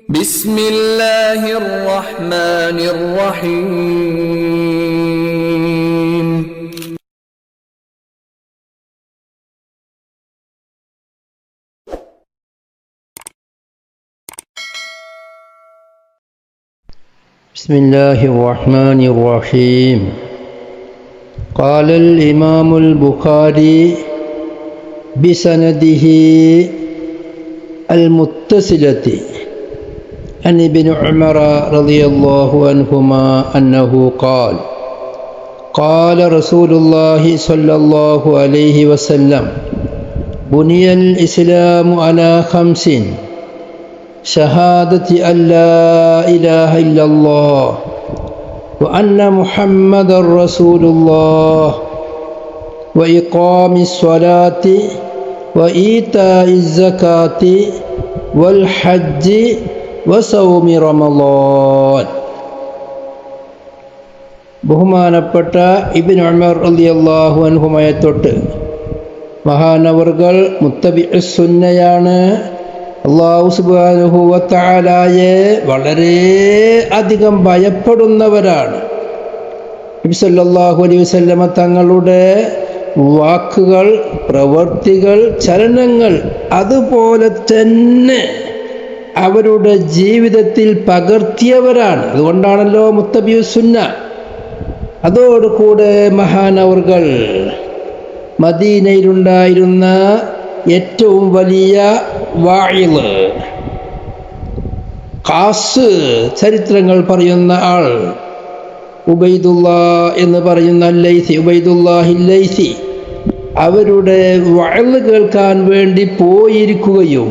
بسم الله الرحمن الرحيم بسم الله الرحمن الرحيم قال الإمام البخاري بسنده المتصلة عن ابن عمر رضي الله عنهما أنه قال قال رسول الله صلى الله عليه وسلم بني الإسلام على خمس شهادة أن لا إله إلا الله وأن محمد رسول الله وإقام الصلاة وإيتاء الزكاة والحج വസൗമി റമളാൻ. ബഹുമാനപ്പെട്ട ഇബ്നു ഉമർ റളിയല്ലാഹു അൻഹുമയെ തൊട്ട് മഹാനവർകൾ മുത്തബിഉസ് സുന്നയാണ്. അല്ലാഹു സുബ്ഹാനഹു വ തആലയെ വളരെ അധികം ഭയപ്പെടുന്നവരാണ്. നബി സല്ലല്ലാഹു അലൈഹി വസല്ലമ തങ്ങളുടെ വാക്കുകൾ, പ്രവൃത്തികൾ, ചലനങ്ങൾ അതുപോലെ തന്നെ അവരുടെ ജീവിതത്തിൽ പകർത്തിയവരാണ്. അതുകൊണ്ടാണല്ലോ മുത്തബിഉസ് സുന്ന. അതോടുകൂടെ മഹാനവർകൾ മദീനയിലുണ്ടായിരുന്ന ഏറ്റവും വലിയ വാഇള്, ഖാസ്, ചരിത്രങ്ങൾ പറയുന്ന ആൾ ഉബൈദുല്ലാ എന്ന് പറയുന്ന ഉബൈദുല്ലാഹിൽ ലൈസി അവരുടെ വഅള് കേൾക്കാൻ വേണ്ടി പോയിരിക്കുകയും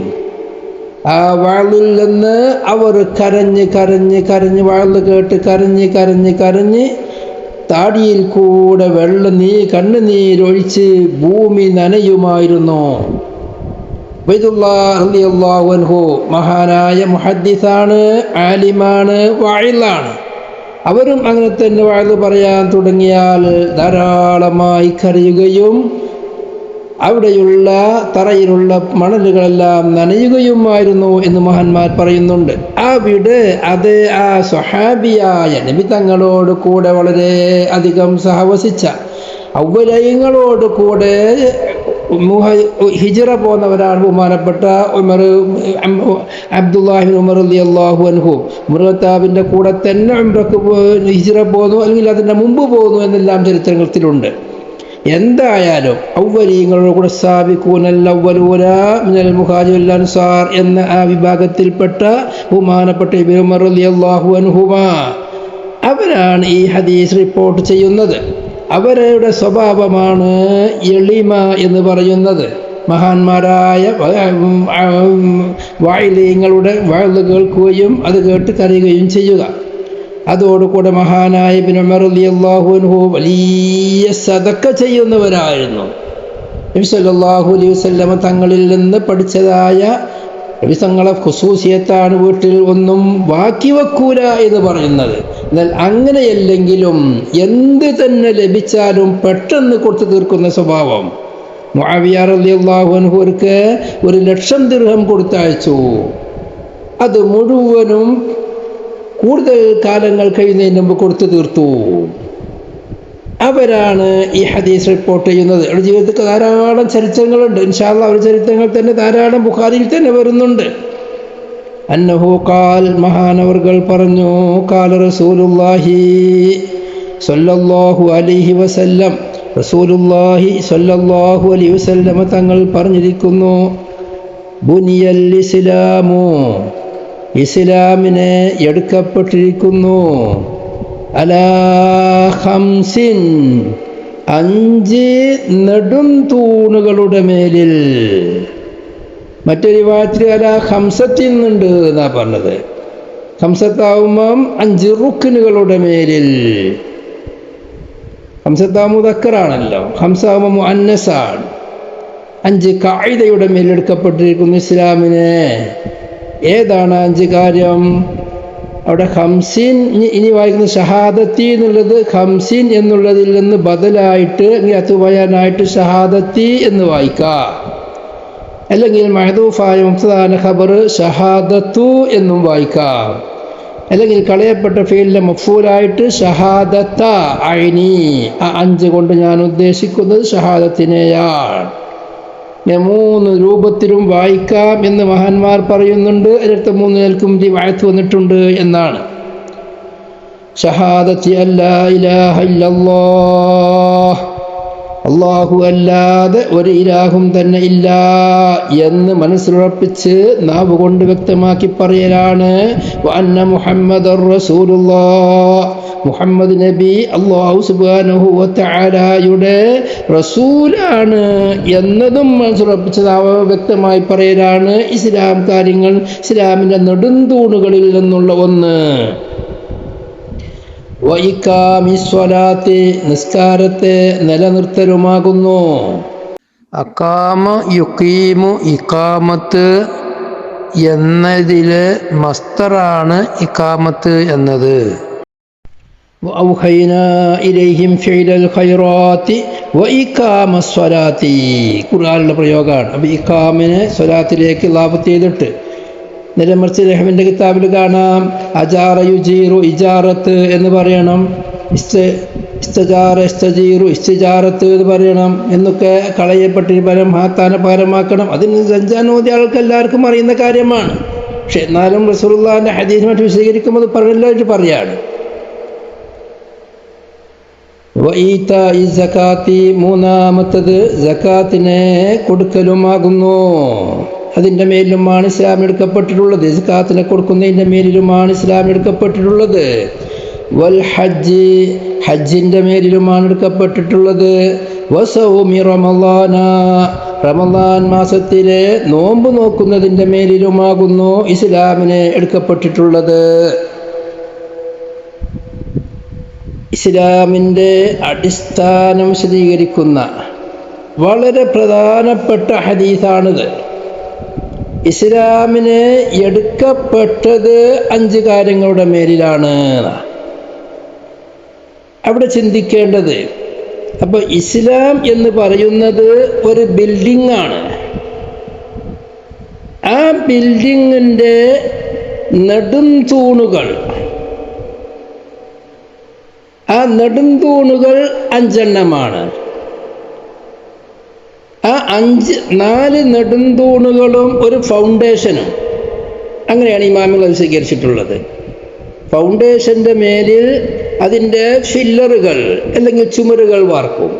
ആ വഅളിൽ നിന്ന് അവർ കരഞ്ഞ് വഅള് കേട്ട് കരഞ്ഞ് താടിയിൽ കൂടെ കണ്ണുനീരൊഴിച്ച് ഭൂമി നനയുമായിരുന്നു. ഉബൈദുല്ലാഹ് റളിയല്ലാഹു അൻഹു മഹാനായ മുഹദ്ദിസാണ്, ആലിമാണ്, വാഇളാണ്. അവരും അങ്ങനെ തന്നെ വഅള് പറയാൻ തുടങ്ങിയാൽ ധാരാളമായി കരയുകയും അവിടെയുള്ള തറയിലുള്ള മണലുകളെല്ലാം നനയുകയുമായിരുന്നു എന്ന് മഹാന്മാർ പറയുന്നുണ്ട്. അവിടെ ആ സ്വഹാബിയായ നബി തങ്ങളോട് കൂടെ വളരെ അധികം സഹവസിച്ച ഔവലയങ്ങളോട് കൂടെ ഹിജ്റ പോന്നവരാണ് ബഹുമാനപ്പെട്ട അബ്ദുല്ലാഹി ഉമർ റളിയല്ലാഹു അൻഹു. ഉമർ ഖത്താബിൻ്റെ കൂടെ തന്നെ ഉംറക്ക് ഹിജ്റ പോന്നു, അല്ലെങ്കിൽ അതിൻ്റെ മുമ്പ് പോന്നു എന്നെല്ലാം ചരിത്രത്തിലുണ്ട്. എന്തായാലും ഔവലീങ്ങളുടെ കൂടെ സാബിഖൂനൽ അവ്വലൂന മിനൽ മുഹാജിറിൻ വൽ അൻസാർ എന്ന ആ വിഭാഗത്തിൽപ്പെട്ട ബഹുമാനപ്പെട്ട ഇബ്നു ഉമർ റളിയല്ലാഹു അൻഹുമാ അവരാണ് ഈ ഹദീസ് റിപ്പോർട്ട് ചെയ്യുന്നത്. അവരുടെ സ്വഭാവമാണ് എളിമ എന്ന് പറയുന്നത്. മഹാന്മാരായ വാഇലീങ്ങളുടെ വഅള് കേൾക്കുകയും അത് കേട്ട് കരയുകയും ചെയ്യുക. അതോടുകൂടെ മഹാനായ ഇബ്നു ഉമർ റളിയല്ലാഹു അൻഹു വലിയ സദഖ ചെയ്യുന്നവരായിരുന്നു. നബി സല്ലല്ലാഹു അലൈഹി വസല്ലമ തങ്ങളിൽ നിന്ന് പഠിച്ചതായ നബി തങ്ങളെ ഖുസൂസിയത്താണ് വീട്ടിൽ ഒന്നും ബാക്കി വെക്കൂല എന്ന് പറയുന്നത്. എന്നാൽ അങ്ങനെയല്ലെങ്കിലും എന്ത് തന്നെ ലഭിച്ചാലും പെട്ടെന്ന് കൊടുത്തു തീർക്കുന്ന സ്വഭാവം. മുആവിയ റളിയല്ലാഹു അൻഹുർക്ക് 1,00,000 ദിർഹം കൊടുത്തയച്ചു. അത് മുഴുവനും കൂടുതൽ കാലങ്ങൾ കഴിയുന്നതിന് മുമ്പ് കൊടുത്തു തീർത്തു. അവരാണ് ഈ ഹദീസ് റിപ്പോർട്ട് ചെയ്യുന്നത്. അവരുടെ ജീവിതത്തിൽ ധാരാളം ചരിത്രങ്ങളുണ്ട്. ഇൻഷാ അല്ലാഹ് ഒരു ചരിത്രങ്ങൾ തന്നെ ധാരാളം ബുഖാരിയിൽ തന്നെ വരുന്നുണ്ട്. അന്നഹു ഖാൽ, മഹാനവർകൾ പറഞ്ഞു, ഖാല റസൂലുള്ളാഹി സ്വല്ലല്ലാഹു അലൈഹി വസല്ലം, റസൂലുള്ളാഹി സ്വല്ലല്ലാഹു അലൈഹി വസല്ലം തങ്ങൾ പറഞ്ഞിരിക്കുന്നു, ബുനിയൽ ഇസ്ലാമു, ഇസ്ലാമിനെ എടുക്കപ്പെട്ടിരിക്കുന്നു, അലാ ഖംസിൻ, 5 നെടും തൂണുകളുടെ മേലിൽ. മറ്റൊരു വാറ്റിൽ അലാ ഖംസത്തിൻ ഉണ്ട് എന്നാ പറഞ്ഞത്. ഖംസത്താവുമ്പം 5 റുക്നുകളുടെ മേലിൽ. ഖംസത്താവുമ്പം മുദക്കറാണല്ലോ, ഖംസാവുമ്പം മുഅന്നസാണ്. 5 ഖാഇദയുടെ മേൽ എടുക്കപ്പെട്ടിരിക്കുന്നു ഇസ്ലാമിനെ. ഏതാണ് 5 കാര്യം? അവിടെ ഖംസീൻ, ഇനി വായിക്കുന്ന ഷഹാദത്തി എന്നുള്ളത് ഖംസീൻ എന്നുള്ളതിൽ നിന്ന് ബദലായിട്ട് അത്തുബയാനായിട്ട് ഷഹാദത്തി എന്ന് വായിക്കാം. അല്ലെങ്കിൽ മഹദൂഫായ മുബ്തദാന്റെ ഖബർ ഷഹാദത്തു എന്നും വായിക്കാം. അല്ലെങ്കിൽ കളയപ്പെട്ട ഫീലിന്റെ മഫ്ഊലായിട്ട് ഷഹാദത്ത ഐനി, ആ 5 കൊണ്ട് ഞാൻ ഉദ്ദേശിക്കുന്നത് ഷഹാദത്തിനെയാണ്. 3 രൂപത്തിലും വായിക്കാം എന്ന് മഹാന്മാർ പറയുന്നുണ്ട്. അതിനടുത്ത് 3 നിലക്കും റിവായത്ത് വന്നിട്ടുണ്ട് എന്നാണ്. ഷഹാദത്തി അല്ലാ ഇലാഹ ഇല്ലല്ലാഹ്, അല്ലാഹു അല്ലാതെ ഒരു ഇലാഹും തന്നെ ഇല്ല എന്ന് മനസ്സിലുറപ്പിച്ച് നാവ് കൊണ്ട് വ്യക്തമാക്കി പറയലാണ്. വഅന്ന മുഹമ്മദർ റസൂലുള്ളാഹ്, മുഹമ്മദ് നബി അല്ലാഹു സുബ്ഹാനഹു വ തആലയുടെ റസൂലാണ് എന്നതും മനസ്സിലുറപ്പിച്ച് നാവ് വ്യക്തമായി പറയലാണ്. ഇസ്ലാം കാര്യങ്ങൾ, ഇസ്ലാമിൻ്റെ നെടുന്തൂണുകളിൽ നിന്നുള്ള ഒന്ന്. വഇഖാമിസ്വലാത്തി, നിസ്കാരത്തെ നിലനിർത്തലുമാകുന്നു. അഖാമ യുഖീമു, ഇഖാമത്ത് എന്നതിലെ മസ്തറാണ് ഇഖാമത്ത് എന്നത്. വഔഹൈനാ ഇലൈഹിം ഫിഅലൽ ഖൈറാത്തി വഇഖാമസ്വലാത്തി, ഖുർആനിലെ പ്രയോഗമാണ്. അപ്പോൾ ഇഖാമിനെ സ്വലാത്തിലേക്ക് ഇളാഫത്ത് ചെയ്തിട്ട് നിലമർച്ച് റഹ്മിൻ്റെ കിതാബിൽ കാണാം. അജാറ യുജീറു, ഇജാറത്ത് എന്ന് പറയണം. ഇസ്തജാറ ഇസ്തജീറു, ഇസ്തിജാറത്ത് എന്ന് പറയണം എന്നൊക്കെ കളയപ്പെട്ടിന് പകരം ഹാത്താനെ പകരമാക്കണം. അതിന് സഞ്ചാനോദി ആൾക്ക് എല്ലാവർക്കും അറിയുന്ന കാര്യമാണ്. പക്ഷെ എന്നാലും റസൂലുള്ളാഹിന്റെ ഹദീസ് മറ്റ് വിശദീകരിക്കുമ്പോൾ അത് പറഞ്ഞല്ലോ പറയാണ്. വഈതാഇ സകാത്തി, മൂന്നാമത്തത് സകാത്തിനെ കൊടുക്കലുമാകുന്നു. അതിൻ്റെ മേലിലുമാണ് ഇസ്ലാം എടുക്കപ്പെട്ടിട്ടുള്ളത്. സകാത്തിനെ കൊടുക്കുന്നതിൻ്റെ മേലിലുമാണ് ഇസ്ലാം എടുക്കപ്പെട്ടിട്ടുള്ളത്. വൽ ഹജ്ജ്, ഹജ്ജിൻ്റെ മേലിലുമാണ് എടുക്കപ്പെട്ടിട്ടുള്ളത്. വസൗമി റമളാന, റമളാൻ മാസത്തിലെ നോമ്പ് നോക്കുന്നതിൻ്റെ മേലിലുമാകുന്നു ഇസ്ലാമിനെ എടുക്കപ്പെട്ടിട്ടുള്ളത്. ഇസ്ലാമിൻ്റെ അടിസ്ഥാനം വിശദീകരിക്കുന്ന വളരെ പ്രധാനപ്പെട്ട ഹദീസാണിത്. ഇസ്ലാമിനെ എടുക്കപ്പെട്ടത് 5 കാര്യങ്ങളുടെ മേലിലാണ്. അവിടെ ചിന്തിക്കേണ്ടത്, അപ്പോൾ ഇസ്ലാം എന്ന് പറയുന്നത് ഒരു ബിൽഡിംഗ് ആണ്. ആ ബിൽഡിങ്ങിൻ്റെ നെടുംതൂണുകൾ, ആ നെടുംതൂണുകൾ 5 എണ്ണമാണ്. ആ 4 നെടുംതൂണുകളും ഒരു ഫൗണ്ടേഷനും, അങ്ങനെയാണ് ഇമാമുകൾ സ്വീകരിച്ചിട്ടുള്ളത്. ഫൗണ്ടേഷൻ്റെ മേലിൽ അതിൻ്റെ ഫില്ലറുകൾ അല്ലെങ്കിൽ ചുമരുകൾ വാർക്കും.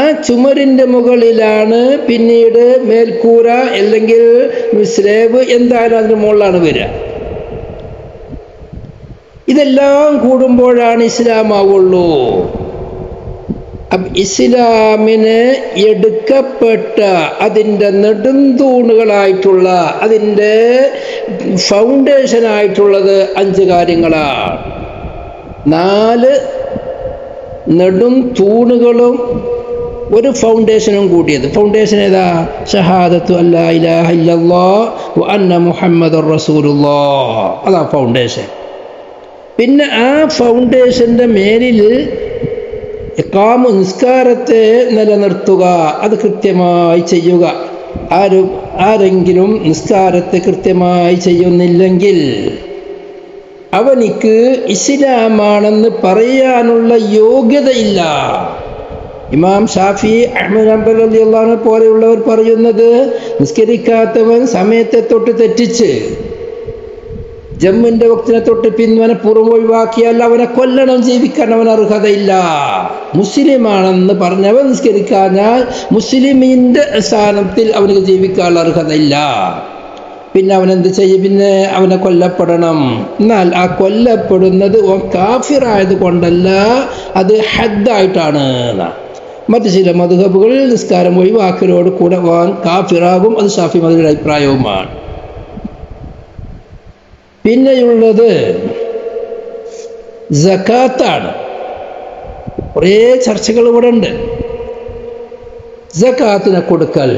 ആ ചുമരിൻ്റെ മുകളിലാണ് പിന്നീട് മേൽക്കൂര അല്ലെങ്കിൽ സ്ലേബ്, എന്തായാലും അതിൻ്റെ മുകളിലാണ് വരിക. ഇതെല്ലാം കൂടുമ്പോഴാണ് ഇസ്ലാമാവുള്ളൂ. ഇസ്ലാമിന് എടുക്കപ്പെട്ട അതിൻ്റെ നെടുംതൂണുകളായിട്ടുള്ള, അതിൻ്റെ ഫൗണ്ടേഷനായിട്ടുള്ളത് 5 കാര്യങ്ങളാണ്. 4 നെടും തൂണുകളും ഒരു ഫൗണ്ടേഷനും കൂടിയത്. ഫൗണ്ടേഷൻ ഏതാ? ഷഹാദത്തു അല്ലാ ഇലാഹ ഇല്ലല്ലാഹ് വ അന്ന മുഹമ്മദുർ റസൂലുള്ളാഹ്, അതാ ഫൗണ്ടേഷൻ. പിന്നെ ആ ഫൗണ്ടേഷൻ്റെ മേലിൽ ഇഖാമ, നിസ്കാരത്തെ നിലനിർത്തുക, അത് കൃത്യമായി ചെയ്യുക. ആരെങ്കിലും നിസ്കാരത്തെ കൃത്യമായി ചെയ്യുന്നില്ലെങ്കിൽ അവനിക്ക് ഇസ്ലാമാണെന്ന് പറയാനുള്ള യോഗ്യതയില്ല. ഇമാം ഷാഫി, അഹ്മദ് ഹംബൽ റളിയല്ലാഹു അൻഹു പോലെയുള്ളവർ പറയുന്നത്, നിസ്കരിക്കാത്തവൻ സമയത്തെ തൊട്ട് തെറ്റിച്ച് ജമ്മിൻ്റെ വക്തിനെ തൊട്ട് പിൻവനെ പുറമെ ഒഴിവാക്കിയാൽ അവനെ കൊല്ലണം, ജീവിക്കാൻ അവൻ അർഹതയില്ല. മുസ്ലിമാണെന്ന് പറഞ്ഞവൻ നിസ്കരിക്കാഞ്ഞാൽ മുസ്ലിമിൻ്റെ സ്ഥാനത്തിൽ അവന് ജീവിക്കാനുള്ള അർഹതയില്ല. പിന്നെ അവനെന്ത് ചെയ്യും? പിന്നെ അവനെ കൊല്ലപ്പെടണം. എന്നാൽ ആ കൊല്ലപ്പെടുന്നത് കാഫിറായത് കൊണ്ടല്ല, അത് ഹദ്ദായിട്ടാണ്. മറ്റു ചില മദ്ഹബുകളിൽ നിസ്കാരം ഒഴിവാക്കലോട് കൂടെ കാഫിറാകും. അത് ഷാഫി മദ്ഹബിന്റെ അഭിപ്രായവുമാണ്. പിന്നെയുള്ളത് സകാത്താണ്. കുറേ ചർച്ചകൾ ഇവിടെ ഉണ്ട്. സകാത്തിനെ കൊടുക്കൽ,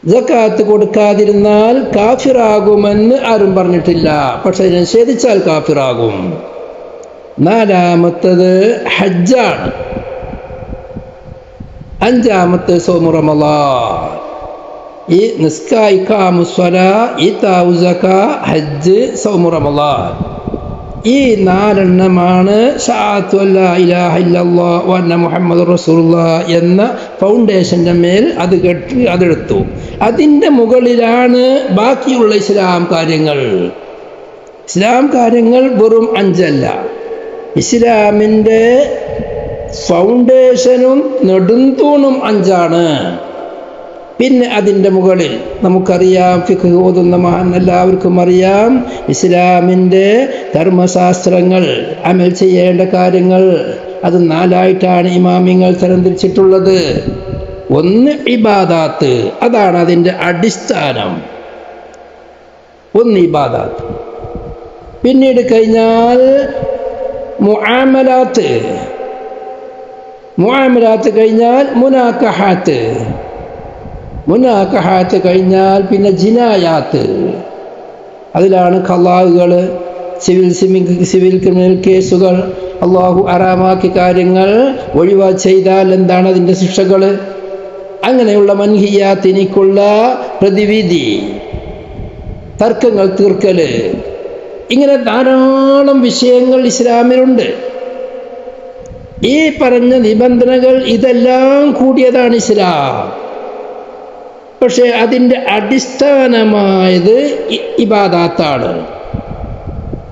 സകാത്ത് കൊടുക്കാതിരുന്നാൽ കാഫിറാകുമെന്ന് ആരും പറഞ്ഞിട്ടില്ല, പക്ഷെ നിഷേധിച്ചാൽ കാഫിറാകും. 4-മത്തത് ഹജ്ജാണ്. അഞ്ചാമത്തെ സൗമു റമളാൻ. ഈ നിസ്കാർ, ഇഖാമു സ്വലാ, ഈതാഉ സക്കാ, ഹജ്ജ്, സൗമു റമളാൻ. ഈ നാലെണ്ണമാണ് ഷഹാദത്തു അല്ലാ ഇലാഹ ഇല്ലല്ലാഹ് വ അന്ന മുഹമ്മദുർ റസൂലുള്ളാഹ് എന്ന ഫൗണ്ടേഷൻ്റെ മേൽ അത് കെട്ടി അതെടുത്തു. അതിൻ്റെ മുകളിലാണ് ബാക്കിയുള്ള ഇസ്ലാം കാര്യങ്ങൾ. ഇസ്ലാം കാര്യങ്ങൾ വെറും അഞ്ചല്ല. ഇസ്ലാമിൻ്റെ ഫൗണ്ടേഷനും നെടുന്തൂണും അഞ്ചാണ്. പിന്നെ അതിൻ്റെ മുകളിൽ നമുക്കറിയാം, ഫിഖ് ഓതുന്ന മഹാൻ എല്ലാവർക്കും അറിയാം, ഇസ്ലാമിൻ്റെ ധർമ്മശാസ്ത്രങ്ങൾ, അമൽ ചെയ്യേണ്ട കാര്യങ്ങൾ, അത് നാലായിട്ടാണ് ഇമാമിങ്ങൾ തരംതിരിച്ചിട്ടുള്ളത്. ഒന്ന് ഇബാദാത്ത്, അതാണ് അതിൻ്റെ അടിസ്ഥാനം. ഒന്ന് ഇബാദാത്ത്. പിന്നീട് കഴിഞ്ഞാൽ മുആമലാത്ത്. മുആമലാത്ത് കഴിഞ്ഞാൽ മുനാക്കഹാത്ത്. മുനാക്കഹാത്ത് കഴിഞ്ഞാൽ പിന്നെ ജിനായാത്ത്. അതിലാണ് ഖളാഉകൾ, സിവിൽ ക്രിമിനൽ കേസുകൾ, അള്ളാഹു ഹറാമാക്കിയ കാര്യങ്ങൾ ചെയ്താൽ എന്താണ് അതിൻ്റെ ശിക്ഷകൾ, അങ്ങനെയുള്ള മൻഹിയാത്തിനിക്കുള്ള പ്രതിവിധി, തർക്കങ്ങൾ തീർക്കൽ, ഇങ്ങനെ ധാരാളം വിഷയങ്ങൾ ഇസ്ലാമിലുണ്ട്. ഈ പറഞ്ഞ നിബന്ധനകൾ ഇതെല്ലാം കൂടിയതാണ് ഇസ്ലാം. പക്ഷേ അതിൻ്റെ അടിസ്ഥാനമായത് ഇബാദാത്താണ്.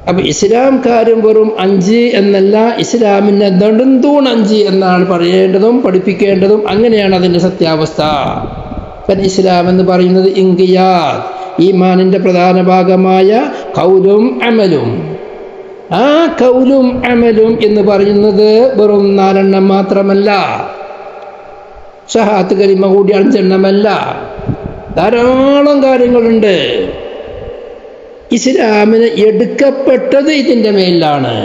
അപ്പം ഇസ്ലാം കാര്യം വെറും 5 എന്നല്ല, ഇസ്ലാമിൻ്റെ നെടുന്തൂൺ 5 എന്നാണ് പറയേണ്ടതും പഠിപ്പിക്കേണ്ടതും. അങ്ങനെയാണ് അതിൻ്റെ സത്യാവസ്ഥ. ഇസ്ലാം എന്ന് പറയുന്നത് ഇൻഖിയാദ്, ഈമാനിൻ്റെ പ്രധാന ഭാഗമായ ഖൗലും അമലും. ആ ഖൗലും അമലും എന്ന് പറയുന്നത് വെറും 4 എണ്ണം മാത്രമല്ല, ഷഹാദത്ത് കലിമ കൂടി 5 എണ്ണമല്ല, ധാരാളം കാര്യങ്ങളുണ്ട്. ഇസ്ലാമിന് എടുക്കപ്പെട്ടത് ഇതിൻ്റെ മേലാണ്.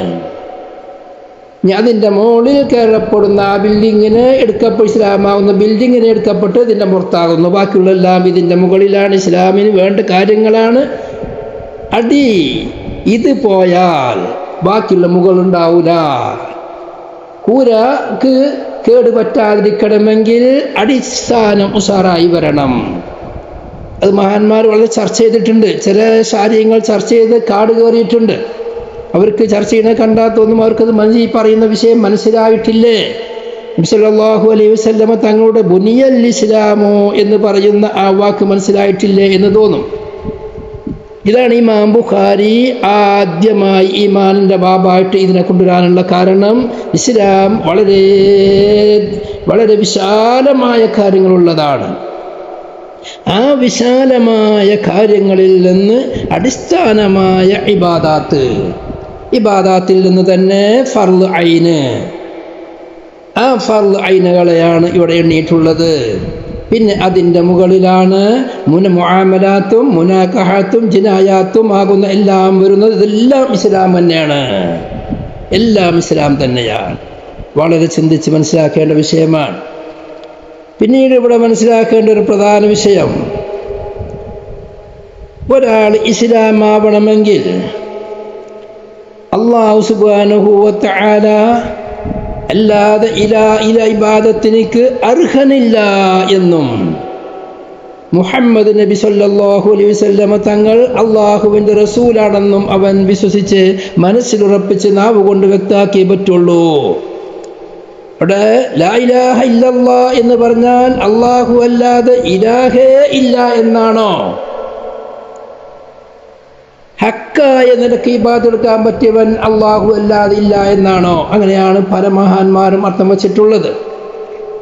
അതിൻ്റെ മുകളിൽ കയറപ്പെടുന്ന ആ ബിൽഡിങ്ങിന് ഇസ്ലാമാവുന്ന ബിൽഡിങ്ങിന് എടുക്കപ്പെട്ട് ഇതിൻ്റെ പുറത്താകുന്നു. ബാക്കിയുള്ള എല്ലാം ഇതിൻ്റെ മുകളിലാണ്. ഇസ്ലാമിന് വേണ്ട കാര്യങ്ങളാണ് അടി. ഇത് പോയാൽ ബാക്കിയുള്ള മുകളുണ്ടാവില്ല. കൂരക്ക് കേട് പറ്റാതിരിക്കണമെങ്കിൽ അടിസ്ഥാനം ഉഷാറായി വരണം. അത് മഹാന്മാർ വളരെ ചർച്ച ചെയ്തിട്ടുണ്ട്. ചില കാര്യങ്ങൾ ചർച്ച ചെയ്ത് കാട് കയറിയിട്ടുണ്ട്. അവർക്ക് ചർച്ച ചെയ്യുന്നത് കണ്ടാൽ തോന്നും അവർക്കത് ഈ പറയുന്ന വിഷയം മനസ്സിലായിട്ടില്ലേ. നബി സല്ലല്ലാഹു അലൈഹി വസല്ലമ തങ്ങളുടെ ബുനിയൽ ഇസ്ലാമോ എന്ന് പറയുന്ന ആ വാക്ക് മനസ്സിലായിട്ടില്ലേ എന്ന് തോന്നും. ഇതാണ് ഇമാം ബുഖാരി ആദ്യമായി ഈമാനിൻ്റെ ബാബായിട്ട് ഇതിനെ കൊണ്ടുവരാനുള്ള കാരണം. ഇസ്ലാം വളരെ വളരെ വിശാലമായ കാര്യങ്ങളുള്ളതാണ്. ആ വിശാലമായ കാര്യങ്ങളിൽ നിന്ന് അടിസ്ഥാനമായ ഇബാദാത്ത്, ഇബാദാത്തിൽ നിന്ന് തന്നെ ഫർള് ഐന്, ആ ഫർള് ഐനുകളെയാണ് ഇവിടെ എണ്ണിയിട്ടുള്ളത്. പിന്നെ അതിൻ്റെ മുകളിലാണ് മുആമലാത്തും മുനാക്കഹാത്തും ജിനായാത്തും ആകുന്ന എല്ലാം വരുന്നത്. ഇതെല്ലാം ഇസ്ലാം തന്നെയാണ്, എല്ലാം ഇസ്ലാം തന്നെയാണ്. വളരെ ചിന്തിച്ച് മനസ്സിലാക്കേണ്ട വിഷയമാണ്. പിന്നീട് ഇവിടെ മനസ്സിലാക്കേണ്ട ഒരു പ്രധാന വിഷയം, ഒരാൾ ഇസ്ലാം ആവണമെങ്കിൽ അല്ലാഹു സുബ്ഹാനഹു വ തആല അല്ലാതെ ഇബാദത്തിനിക്ക് അർഹനില്ല എന്നും മുഹമ്മദ് നബി സല്ലല്ലാഹു അലൈഹി വസല്ലമ തങ്ങൾ അള്ളാഹുവിൻ്റെ റസൂലാണെന്നും അവൻ വിശ്വസിച്ച് മനസ്സിലുറപ്പിച്ച് നാവ് കൊണ്ട് വ്യക്തമാക്കിയേ പറ്റുള്ളൂ. അവിടെ ലാ ഇലാഹ ഇല്ലല്ലാഹ് എന്ന് പറഞ്ഞാൽ അള്ളാഹു അല്ലാതെ ഇലാഹേ ഇല്ല എന്നാണോ? ഹക്കായ നിലക്ക് ഇബാദത്ത് എടുക്കാൻ പറ്റിയവൻ അള്ളാഹു അല്ലാതെ ഇല്ല എന്നാണോ? അങ്ങനെയാണ് പല മഹാന്മാരും അർത്ഥം വച്ചിട്ടുള്ളത്.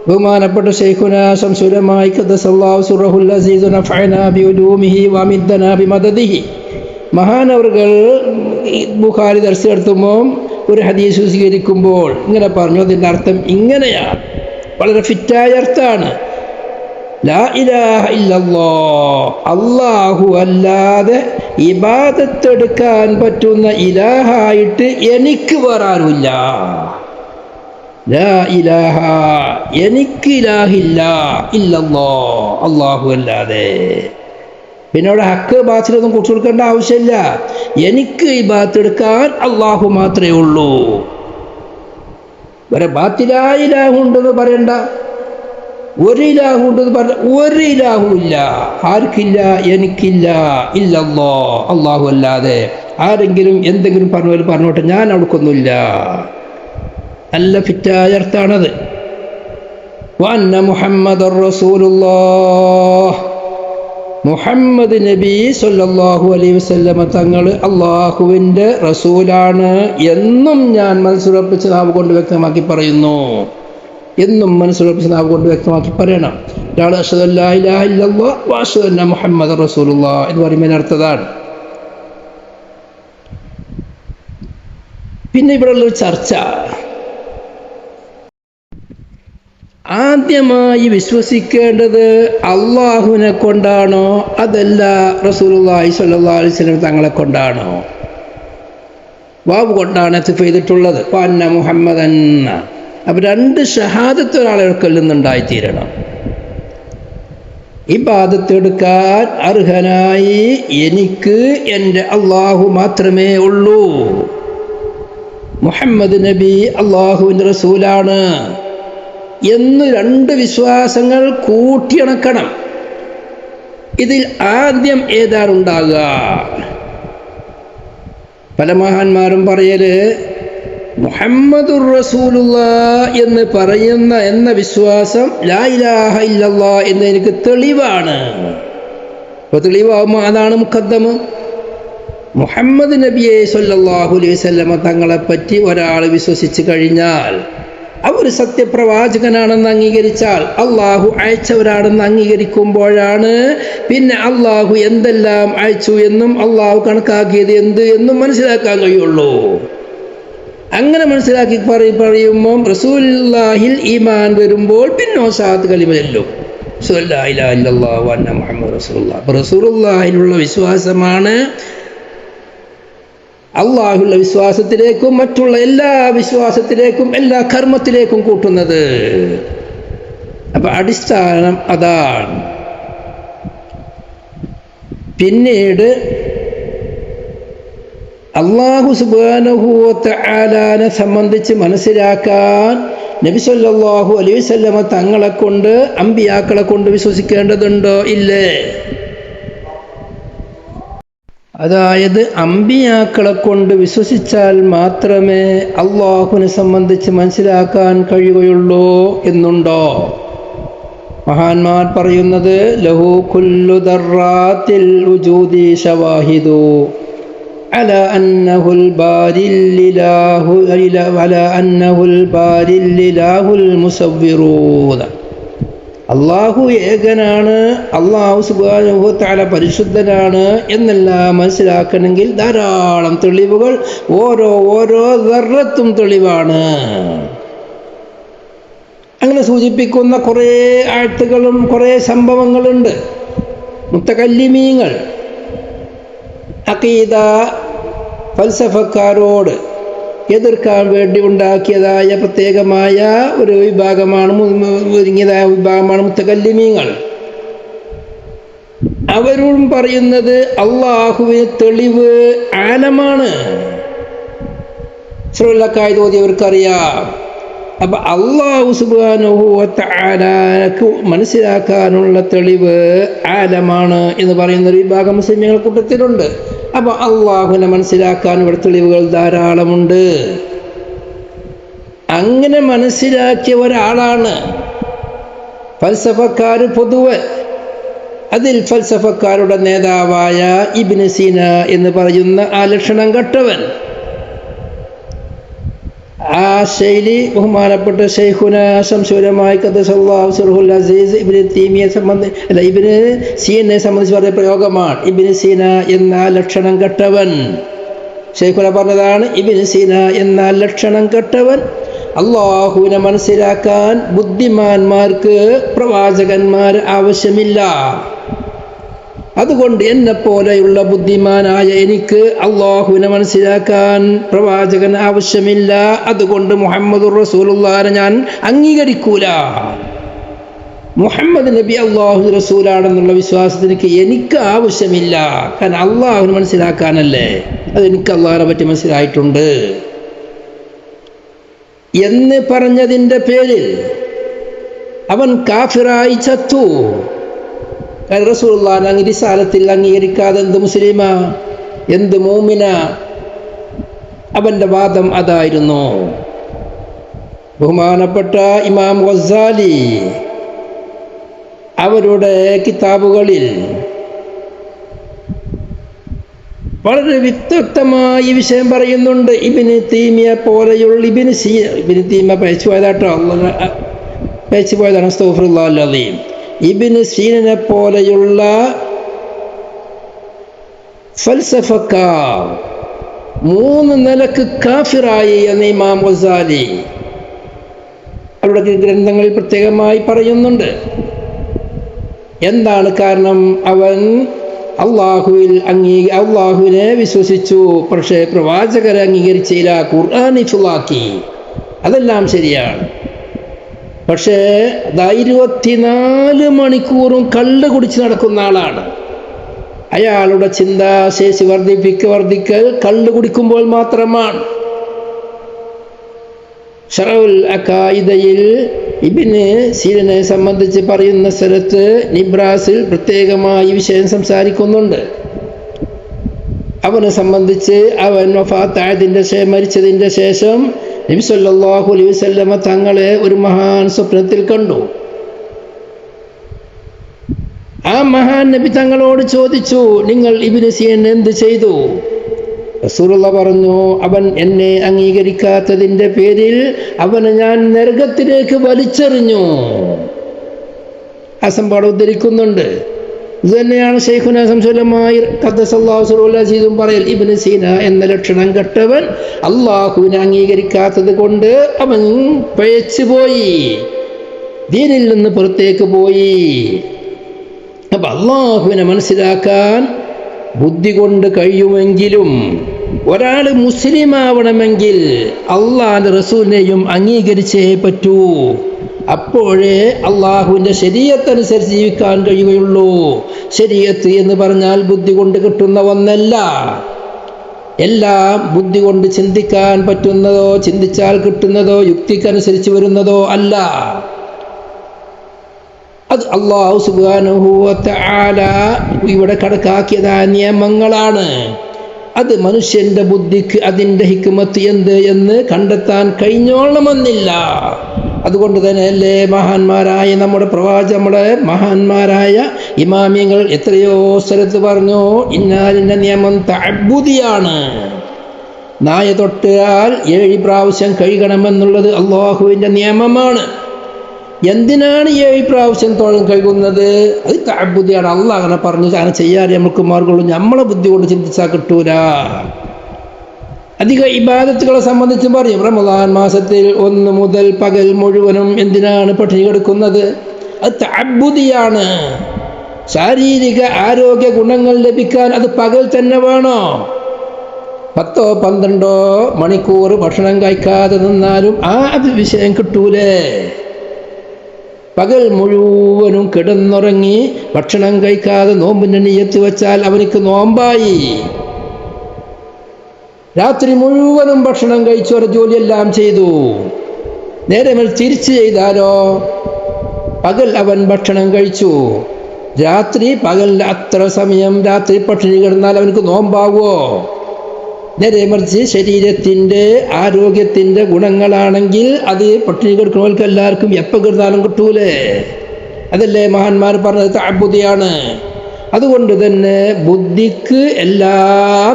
ബഹുമാനപ്പെട്ട ശൈഖുനാ ശംസുലമായി ഖദ്ദസല്ലാഹു സിർറഹുൽ അസീസ് നഫഅനാ ബിഉലൂമിഹി വമിദ്ദനാ ബിമദദിഹി. മഹാനവറുകൾ ബുഖാരി ദർസ് നടത്തുമ്പോൾ ഒരു ഹദീസ് സ്വീകരിക്കുമ്പോൾ ഇങ്ങനെ പറഞ്ഞു. അതിൻ്റെ അർത്ഥം ഇങ്ങനെയാണ്, വളരെ ഫിറ്റായ അർത്ഥമാണ്. ലാ ഇലാഹ ഇല്ലല്ലാഹ്, അല്ലാഹു അല്ലാതെ ഇബാദത്തെടുക്കാൻ പറ്റുന്ന ഇലാഹായിട്ട് എനിക്ക് വേറെ ആരുമില്ല. ലാ ഇലാഹ, എനിക്ക് ഇലാഹില്ല, ഇല്ലല്ലാഹ്, അല്ലാഹു അല്ലാതെ. പിന്നെ അവിടെ ഹക്ക് ബാത്തിലൊന്നും കുറിച്ച് കൊടുക്കേണ്ട ആവശ്യമില്ല. എനിക്ക് ഇബാദത്ത് എടുക്കാൻ അല്ലാഹു മാത്രമേ ഉള്ളൂ. വേറെ ബാത്തിലാ ഇലാഹുണ്ടെന്ന് പറയണ്ട. ഒരു ഇലാഹു ഉണ്ടെന്ന് പറഞ്ഞ ഒരു ഇലാഹു ഇല്ല. ആർക്കില്ല? എനിക്കില്ല. ഇല്ലല്ലോ, അള്ളാഹു അല്ലാതെ. ആരെങ്കിലും എന്തെങ്കിലും പറഞ്ഞോട്ടെ, ഞാൻ അവിടേക്കൊന്നുമില്ല. നല്ല ഫിറ്റായ അർത്ഥാണത്. വഅന്ന മുഹമ്മദർ റസൂലുള്ളാഹ്, മുഹമ്മദ് നബി സല്ലല്ലാഹു അലൈഹി വസല്ലമ തങ്ങൾ അള്ളാഹുവിൻ്റെ റസൂലാണ് എന്നും ഞാൻ മനസ്സുറപ്പിച്ച നാവ് കൊണ്ട് വ്യക്തമാക്കി പറയുന്നു. എന്നും മനസ്സുറപ്പിച്ച നാവ് കൊണ്ട് വ്യക്തമാക്കി പറയണം. ഒരാൾ അശ്ഹദു അല്ലാ ഇലാഹ ഇല്ലല്ലാഹ് വ അശ്ഹദു അന്ന മുഹമ്മദർ റസൂലുള്ളാഹ് എന്ന് പറയുമ്പോൾ അർത്ഥതാണ്. പിന്നെ ഇവിടെയുള്ളൊരു ചർച്ച, ആദ്യമായി വിശ്വസിക്കേണ്ടത് അള്ളാഹുവിനെ കൊണ്ടാണോ അതല്ല റസൂലുള്ളാഹി സ്വല്ലല്ലാഹു അലൈഹി വസല്ലം തങ്ങളെ കൊണ്ടാണോ? വാവ് കൊണ്ടാണ് അത്ഫ് ചെയ്തിട്ടുള്ളത്. വഅന്ന മുഹമ്മദൻ. അപ്പം രണ്ട് ഷഹാദത്ത് ഒരാളുകൾക്കിൽ നിന്നുണ്ടായിത്തീരണം. ഇബാദത്ത് എടുക്കാൻ അർഹനായി എനിക്ക് എൻ്റെ അള്ളാഹു മാത്രമേ ഉള്ളൂ. മുഹമ്മദ് നബി അള്ളാഹുവിൻ്റെ റസൂലാണ് എന്ന് രണ്ട് വിശ്വാസങ്ങൾ കൂട്ടിയിണക്കണം. ഇതിൽ ആദ്യം ഏതാണുണ്ടാകുക? പല മഹാന്മാരും പറയല് മുഹമ്മദുർ റസൂലുള്ളാഹ് എന്ന് പറയുന്ന എന്ന വിശ്വാസം ലാ ഇലാഹ ഇല്ലല്ലാഹ് എന്നതിന് തെളിവാണ്. അപ്പോൾ തെളിവാകുമ്പോൾ അതാണ് മുഖദ്ദം. മുഹമ്മദ് നബിയെ സല്ലല്ലാഹു അലൈഹി വസല്ലമ തങ്ങളെപ്പറ്റി ഒരാൾ വിശ്വസിച്ച് കഴിഞ്ഞാൽ, അവർ സത്യപ്രവാചകനാണെന്ന് അംഗീകരിച്ചാൽ, അള്ളാഹു അയച്ചവരാണെന്ന് അംഗീകരിക്കുമ്പോഴാണ് പിന്നെ അള്ളാഹു എന്തെല്ലാം അയച്ചു എന്നും അള്ളാഹു കണക്കാക്കിയത് എന്ത് എന്നും മനസ്സിലാക്കാൻ കഴിയുള്ളൂ. അങ്ങനെ മനസ്സിലാക്കി പറയുമ്പോൾ റസൂലുള്ളാഹിൽ ഈമാൻ വരുമ്പോൾ പിന്നെ ഷഹാദത്ത് കലിമ ചൊല്ലും. ലാ ഇലാഹ ഇല്ലല്ലാഹു വ അന്ന മുഹമ്മദ് റസൂലുള്ളാഹ്. അപ്പോൾ റസൂലുള്ളാഹിലുള്ള വിശ്വാസമാണ് അള്ളാഹുള്ള വിശ്വാസത്തിലേക്കും മറ്റുള്ള എല്ലാ വിശ്വാസത്തിലേക്കും എല്ലാ കർമ്മത്തിലേക്കും കൂട്ടുന്നത്. അപ്പൊ അടിസ്ഥാനം അതാണ്. പിന്നീട് അല്ലാഹു സുബ്ഹാനഹു വ തആലാനെ സംബന്ധിച്ച് മനസ്സിലാക്കാൻ നബി സല്ലല്ലാഹു അലൈഹി വസല്ലമ തങ്ങളെ കൊണ്ട്, അമ്പിയാക്കളെ കൊണ്ട് വിശ്വസിക്കേണ്ടതുണ്ടോ? ഇല്ലേ? അതായത് അമ്പിയാക്കളെ കൊണ്ട് വിശ്വസിച്ചാൽ മാത്രമേ അള്ളാഹുവിനെ സംബന്ധിച്ച് മനസ്സിലാക്കാൻ കഴിയുകയുള്ളൂ എന്നുണ്ടോ? മഹാന്മാർ പറയുന്നത് ലഹു കുല്ലു ദർറാത്തിൽ വജൂദി ശവാഹിദു അലാ അന്നഹുൽ ബാരില്ലിലാഹു അലാ അന്നഹുൽ ബാരില്ലിലാഹുൽ മുസവ്വിറൂന. അള്ളാഹു ഏകനാണ്, അള്ളാഹു സുബ്ഹാനഹു വ തആല പരിശുദ്ധനാണ് എന്നെല്ലാം മനസ്സിലാക്കണമെങ്കിൽ ധാരാളം തെളിവുകൾ, ഓരോ ദർറത്തും തെളിവാണ്. അങ്ങനെ സൂചിപ്പിക്കുന്ന കുറേ ആയത്തുകളും കുറേ സംഭവങ്ങളുണ്ട്. മുത്തകല്ലിമീങ്ങൾ അഖീദ ഫൽസഫക്കാരോട് എതിർക്കാൻ വേണ്ടി ഉണ്ടാക്കിയതായ പ്രത്യേകമായ ഒരു വിഭാഗമാണ്, ഒരുങ്ങിയതായ വിഭാഗമാണ് മുത്തകല്ലിമീങ്ങൾ. അവരും പറയുന്നത് അള്ളാഹുവിന് തെളിവ് ആലമാണ്. സൂറത്തുൽ ഓതിയവർക്കറിയാം. അപ്പൊ അള്ളാഹു സുബ്ഹാനഹു വ തആലക്ക് മനസ്സിലാക്കാനുള്ള തെളിവ് ആലമാണ് എന്ന് പറയുന്ന ഒരു വിഭാഗം മുസ്ലിമീങ്ങൾ കൂട്ടത്തിലുണ്ട്. അപ്പൊ അള്ളാഹുവിനെ മനസ്സിലാക്കാൻ ഇവിടെ തെളിവുകൾ ധാരാളമുണ്ട്. അങ്ങനെ മനസ്സിലാക്കിയ ഒരാളാണ് ഫൽസഫക്കാർ പൊതുവെ. അതിൽ ഫൽസഫക്കാരുടെ നേതാവായ ഇബ്നു സീന എന്ന് പറയുന്ന ആ ലക്ഷണം കെട്ടവൻ, ആ ശൈലി ബഹുമാനപ്പെട്ട ശൈഖുന ശംസുലമായി ഖദ്ദസല്ലാഹു സിർഹുൽ അസീസ് ഇബ്നു തൈമിയെ ഇബ്നു സീനയെ സംബന്ധിച്ച് പറഞ്ഞ പ്രയോഗമാണ്. ഇബ്നു സീന എന്ന ലക്ഷണം കെട്ടവൻ, ശൈഖുന പറഞ്ഞതാണ്. ഇബ്നു സീന എന്ന ലക്ഷണം കെട്ടവൻ അള്ളാഹുവിനെ മനസ്സിലാക്കാൻ ബുദ്ധിമാന്മാർക്ക് പ്രവാചകന്മാർ ആവശ്യമില്ല. അതുകൊണ്ട് എന്നെപ്പോലെയുള്ള ബുദ്ധിമാനായ എനിക്ക് അള്ളാഹുവിനെ മനസ്സിലാക്കാൻ പ്രവാചകൻ ആവശ്യമില്ല. അതുകൊണ്ട് മുഹമ്മദുർ റസൂലുള്ളാഹിനെ ഞാൻ അംഗീകരിക്കൂല. മുഹമ്മദ് നബി അള്ളാഹു റസൂലാണെന്നുള്ള വിശ്വാസത്തിന് എനിക്ക് ആവശ്യമില്ല. കാരണം അള്ളാഹുവിനെ മനസ്സിലാക്കാനല്ലേ, അതെനിക്ക് അള്ളാഹിനെ പറ്റി മനസ്സിലായിട്ടുണ്ട് എന്ന് പറഞ്ഞതിൻ്റെ പേരിൽ അവൻ കാഫിറായി ചത്തു. റസൂലുള്ളാഹിന്റെ റിസാലത്തിൽ അംഗീകരിക്കാതെ എന്ത് മുസ്ലിമാ, എന്ത് മൂമിന? അവന്റെ വാദം അതായിരുന്നു. ബഹുമാനപ്പെട്ട ഇമാം ഗസാലി അവരുടെ കിതാബുകളിൽ വളരെ വ്യക്തമായി വിഷയം പറയുന്നുണ്ട്. ഇബ്നു തൈമിയ പോലെയുള്ള ഇബ്നു തൈമിയ പേച്ചുപോയതാണ്, അസ്തഗ്ഫിറുല്ലാഹൽ അസീം. ഇബ്നു സീനനെ പോലെയുള്ള ഫൽസഫക്കാർ 3 നിലക്ക് കാഫിറായി എന്ന് ഇമാം ഗസാലി അവരുടെ ഗ്രന്ഥങ്ങളിൽ പ്രത്യേകമായി പറയുന്നുണ്ട്. എന്താണ് കാരണം? അവൻ അള്ളാഹുവിനെ വിശ്വസിച്ചു, പക്ഷേ പ്രവാചകരെ അംഗീകരിച്ചില്ല, ഖുർആൻ ഹിഫ്ളാക്കി. അതെല്ലാം ശരിയാണ്. പക്ഷേ 24 മണിക്കൂറും കള്ള് കുടിച്ച് നടക്കുന്ന ആളാണ്. അയാളുടെ ചിന്താശേഷി വർദ്ധിക്കൽ കള്ള് കുടിക്കുമ്പോൾ മാത്രമാണ്. ശറഉൽ അഖായിദയിൽ ഇബ്നു സീനനെ സംബന്ധിച്ച് പറയുന്ന സ്ഥലത്ത് നിബ്രാസിൽ പ്രത്യേകമായി വിഷയം സംസാരിക്കുന്നുണ്ട്. അവനെ സംബന്ധിച്ച് അവൻ മരിച്ചതിൻ്റെ ശേഷം നബി സല്ലല്ലാഹു അലൈഹി വസല്ലമ തങ്ങളെ ഒരു മഹാൻ സ്വപ്നത്തിൽ കണ്ടു. ആ മഹാൻ നബി തങ്ങളോട് ചോദിച്ചു, നിങ്ങൾ ഇബ്നു സീന എന്ത് ചെയ്തു? റസൂലുള്ളാഹി പറഞ്ഞു, അവൻ എന്നെ അംഗീകരിക്കാത്തതിൻ്റെ പേരിൽ അവനെ ഞാൻ നരകത്തിലേക്ക് വലിച്ചെറിഞ്ഞു. ആ സംഭവം ഉദ്ധരിക്കുന്നുണ്ട്. ഇത് തന്നെയാണ് ശൈഖുനാ ശംസുലമായി ഖദ്ദസല്ലാഹു സിറഹുൽ അസീസും പറയൽ, ഇബ്നു സീന എന്ന ലക്ഷണം കെട്ടവൻ അള്ളാഹുവിനെ അംഗീകരിക്കാത്തത് കൊണ്ട് അവൻ പഴച്ചുപോയി, ദീനിൽ നിന്ന് പുറത്തേക്ക് പോയി. അപ്പം അള്ളാഹുവിനെ മനസ്സിലാക്കാൻ ബുദ്ധി കൊണ്ട് കഴിയുമെങ്കിലും ഒരാൾ മുസ്ലിം ആവണമെങ്കിൽ അള്ളാഹുവിൻ്റെ റസൂലിനെയും അംഗീകരിച്ചേ പറ്റൂ. അപ്പോഴേ അള്ളാഹുവിൻ്റെ ശരീഅത്തനുസരിച്ച് ജീവിക്കാൻ കഴിയുകയുള്ളൂ. ശരീഅത്ത് എന്ന് പറഞ്ഞാൽ ബുദ്ധി കൊണ്ട് കിട്ടുന്ന ഒന്നല്ല. എല്ലാം ബുദ്ധി കൊണ്ട് ചിന്തിക്കാൻ പറ്റുന്നതോ ചിന്തിച്ചാൽ കിട്ടുന്നതോ യുക്തിക്കനുസരിച്ച് വരുന്നതോ അല്ല. അത് അല്ലാഹു സുബ്ഹാനഹു വ തആല ഇവിടെ കണക്കാക്കിയതായ നിയമങ്ങളാണ്. അത് മനുഷ്യൻ്റെ ബുദ്ധിക്ക് അതിൻ്റെ ഹിക്മത്ത് എന്ത് എന്ന് കണ്ടെത്താൻ കഴിഞ്ഞോളണമെന്നില്ല. അതുകൊണ്ട് തന്നെ അല്ലേ മഹാന്മാരായ നമ്മുടെ മഹാന്മാരായ ഇമാമിയങ്ങൾ എത്രയോ സ്ഥലത്ത് പറഞ്ഞു, ഇന്നാലിൻ്റെ നിയമം തഅബ്ബുദിയാണ്. നായ തൊട്ടാൽ 7 പ്രാവശ്യം കഴുകണമെന്നുള്ളത് അള്ളാഹുവിൻ്റെ നിയമമാണ്. എന്തിനാണ് 7 പ്രാവശ്യം തോഴം കഴുകുന്നത്? അത് തഅബ്ബുദിയാണ്. അള്ളാഹ് അങ്ങനെ പറഞ്ഞു, അങ്ങനെ ചെയ്യാതെ നമുക്ക് മാർഗമുള്ളൂ. നമ്മളെ ബുദ്ധി കൊണ്ട് ചിന്തിച്ചാൽ കിട്ടൂല. അധിക ഇബാദത്തുകളെ സംബന്ധിച്ച് പറയും, റമദാൻ മാസത്തിൽ 1 മുതൽ പകൽ മുഴുവനും എന്തിനാണ് പട്ടിണി കിടക്കുന്നത്? അത് തഅബ്ബുദിയാണ്. ശാരീരിക ആരോഗ്യ ഗുണങ്ങൾ ലഭിക്കാൻ അത് പകൽ തന്നെ വേണോ? 10-12 മണിക്കൂർ ഭക്ഷണം കഴിക്കാതെ നിന്നാലും ആ വിഷയം കിട്ടൂലേ? പകൽ മുഴുവനും കിടന്നുറങ്ങി ഭക്ഷണം കഴിക്കാതെ നോമ്പിൻ്റെ നിയ്യത്ത് വെച്ചാൽ അവനിക്ക് നോമ്പായി. രാത്രി മുഴുവനും ഭക്ഷണം കഴിച്ചവരെ ജോലിയെല്ലാം ചെയ്തു. നേരെ തിരിച്ച് ചെയ്താലോ? പകൽ അവൻ ഭക്ഷണം കഴിച്ചു, രാത്രി പകലിൽ അത്ര സമയം രാത്രി പട്ടിണി കിടന്നാൽ അവനക്ക് നോമ്പാവോ? നേരെ മറിച്ച് ശരീരത്തിൻ്റെ ആരോഗ്യത്തിൻ്റെ ഗുണങ്ങളാണെങ്കിൽ അത് പട്ടിണി കിടക്കുന്നവർക്ക് എല്ലാവർക്കും എപ്പോൾ കിടന്നാലും കിട്ടൂലേ? അതല്ലേ മഹാന്മാർ പറഞ്ഞത് തഅബ്ബുദിയാണ്. അതുകൊണ്ട് തന്നെ ബുദ്ധിക്ക് എല്ലാം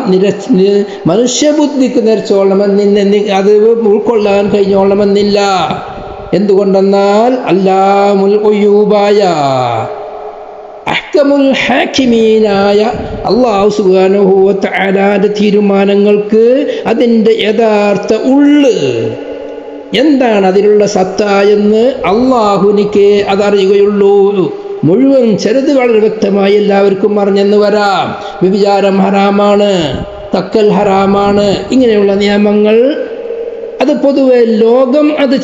മനുഷ്യബുദ്ധിക്ക് നിരച്ചോളണമെന്ന് അത് ഉൾക്കൊള്ളാൻ കഴിഞ്ഞോളണമെന്നില്ല. എന്തുകൊണ്ടെന്നാൽ അല്ലാമുൽ ഖുയൂബായ അഹ്കമുൽ ഹാക്കിമീനായ അല്ലാഹു സുബ്ഹാനഹു വ തആലയുടെ തീരുമാനങ്ങൾക്ക് അതിൻ്റെ യഥാർത്ഥ ഉള്ള് എന്താണ്, അതിലുള്ള സത്ത എന്ന് അള്ളാഹുനിക്ക് അതറിയുകയുള്ളൂ. മുഴുവൻ ചെറുത് വളരെ വ്യക്തമായി എല്ലാവർക്കും അറിഞ്ഞെന്ന് വരാം. വ്യഭിചാരം ഹറാമാണ്, തക്കൽ ഹറാമാണ്, ഇങ്ങനെയുള്ള നിയമങ്ങൾ അത് പൊതുവെ ലോകം അത്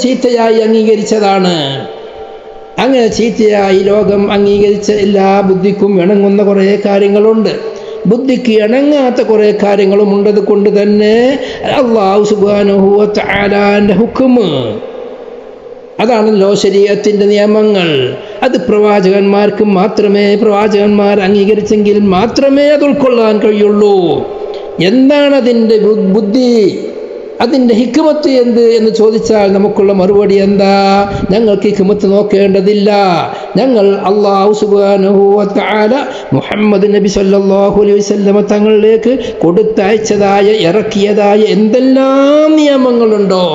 ചീത്തയായി അംഗീകരിച്ചതാണ്. അങ്ങനെ ചീത്തയായി ലോകം അംഗീകരിച്ച എല്ലാ ബുദ്ധിക്കും ഇണങ്ങുന്ന കുറേ കാര്യങ്ങളുണ്ട്, ബുദ്ധിക്ക് ഇണങ്ങാത്ത കുറേ കാര്യങ്ങളും ഉണ്ടത് കൊണ്ട് തന്നെ അല്ലാഹു സുബ്ഹാനഹു വ തആലാന്റെ ഹുക്മ് അതാണല്ലോ ശരീഅത്തിന്റെ നിയമങ്ങൾ. അത് പ്രവാചകന്മാർക്ക് മാത്രമേ, പ്രവാചകന്മാർ അംഗീകരിച്ചെങ്കിൽ മാത്രമേ അത് ഉൾക്കൊള്ളാൻ കഴിയുള്ളൂ. എന്താണ് അതിൻ്റെ ബുദ്ധി, അതിൻ്റെ ഹിക്മത്ത് എന്ത് എന്ന് ചോദിച്ചാൽ നമുക്കുള്ള മറുപടി എന്താ? ഞങ്ങൾക്ക് ഹിക്മത്ത് നോക്കേണ്ടതില്ല. ഞങ്ങൾ അല്ലാഹു സുബ്ഹാനഹു വ തആല മുഹമ്മദ് നബി സല്ലല്ലാഹു അലൈഹി വസല്ലമ തങ്ങളിലേക്ക് കൊടുത്തയച്ചതായ, ഇറക്കിയതായ എന്തെല്ലാം നിയമങ്ങളുണ്ടോ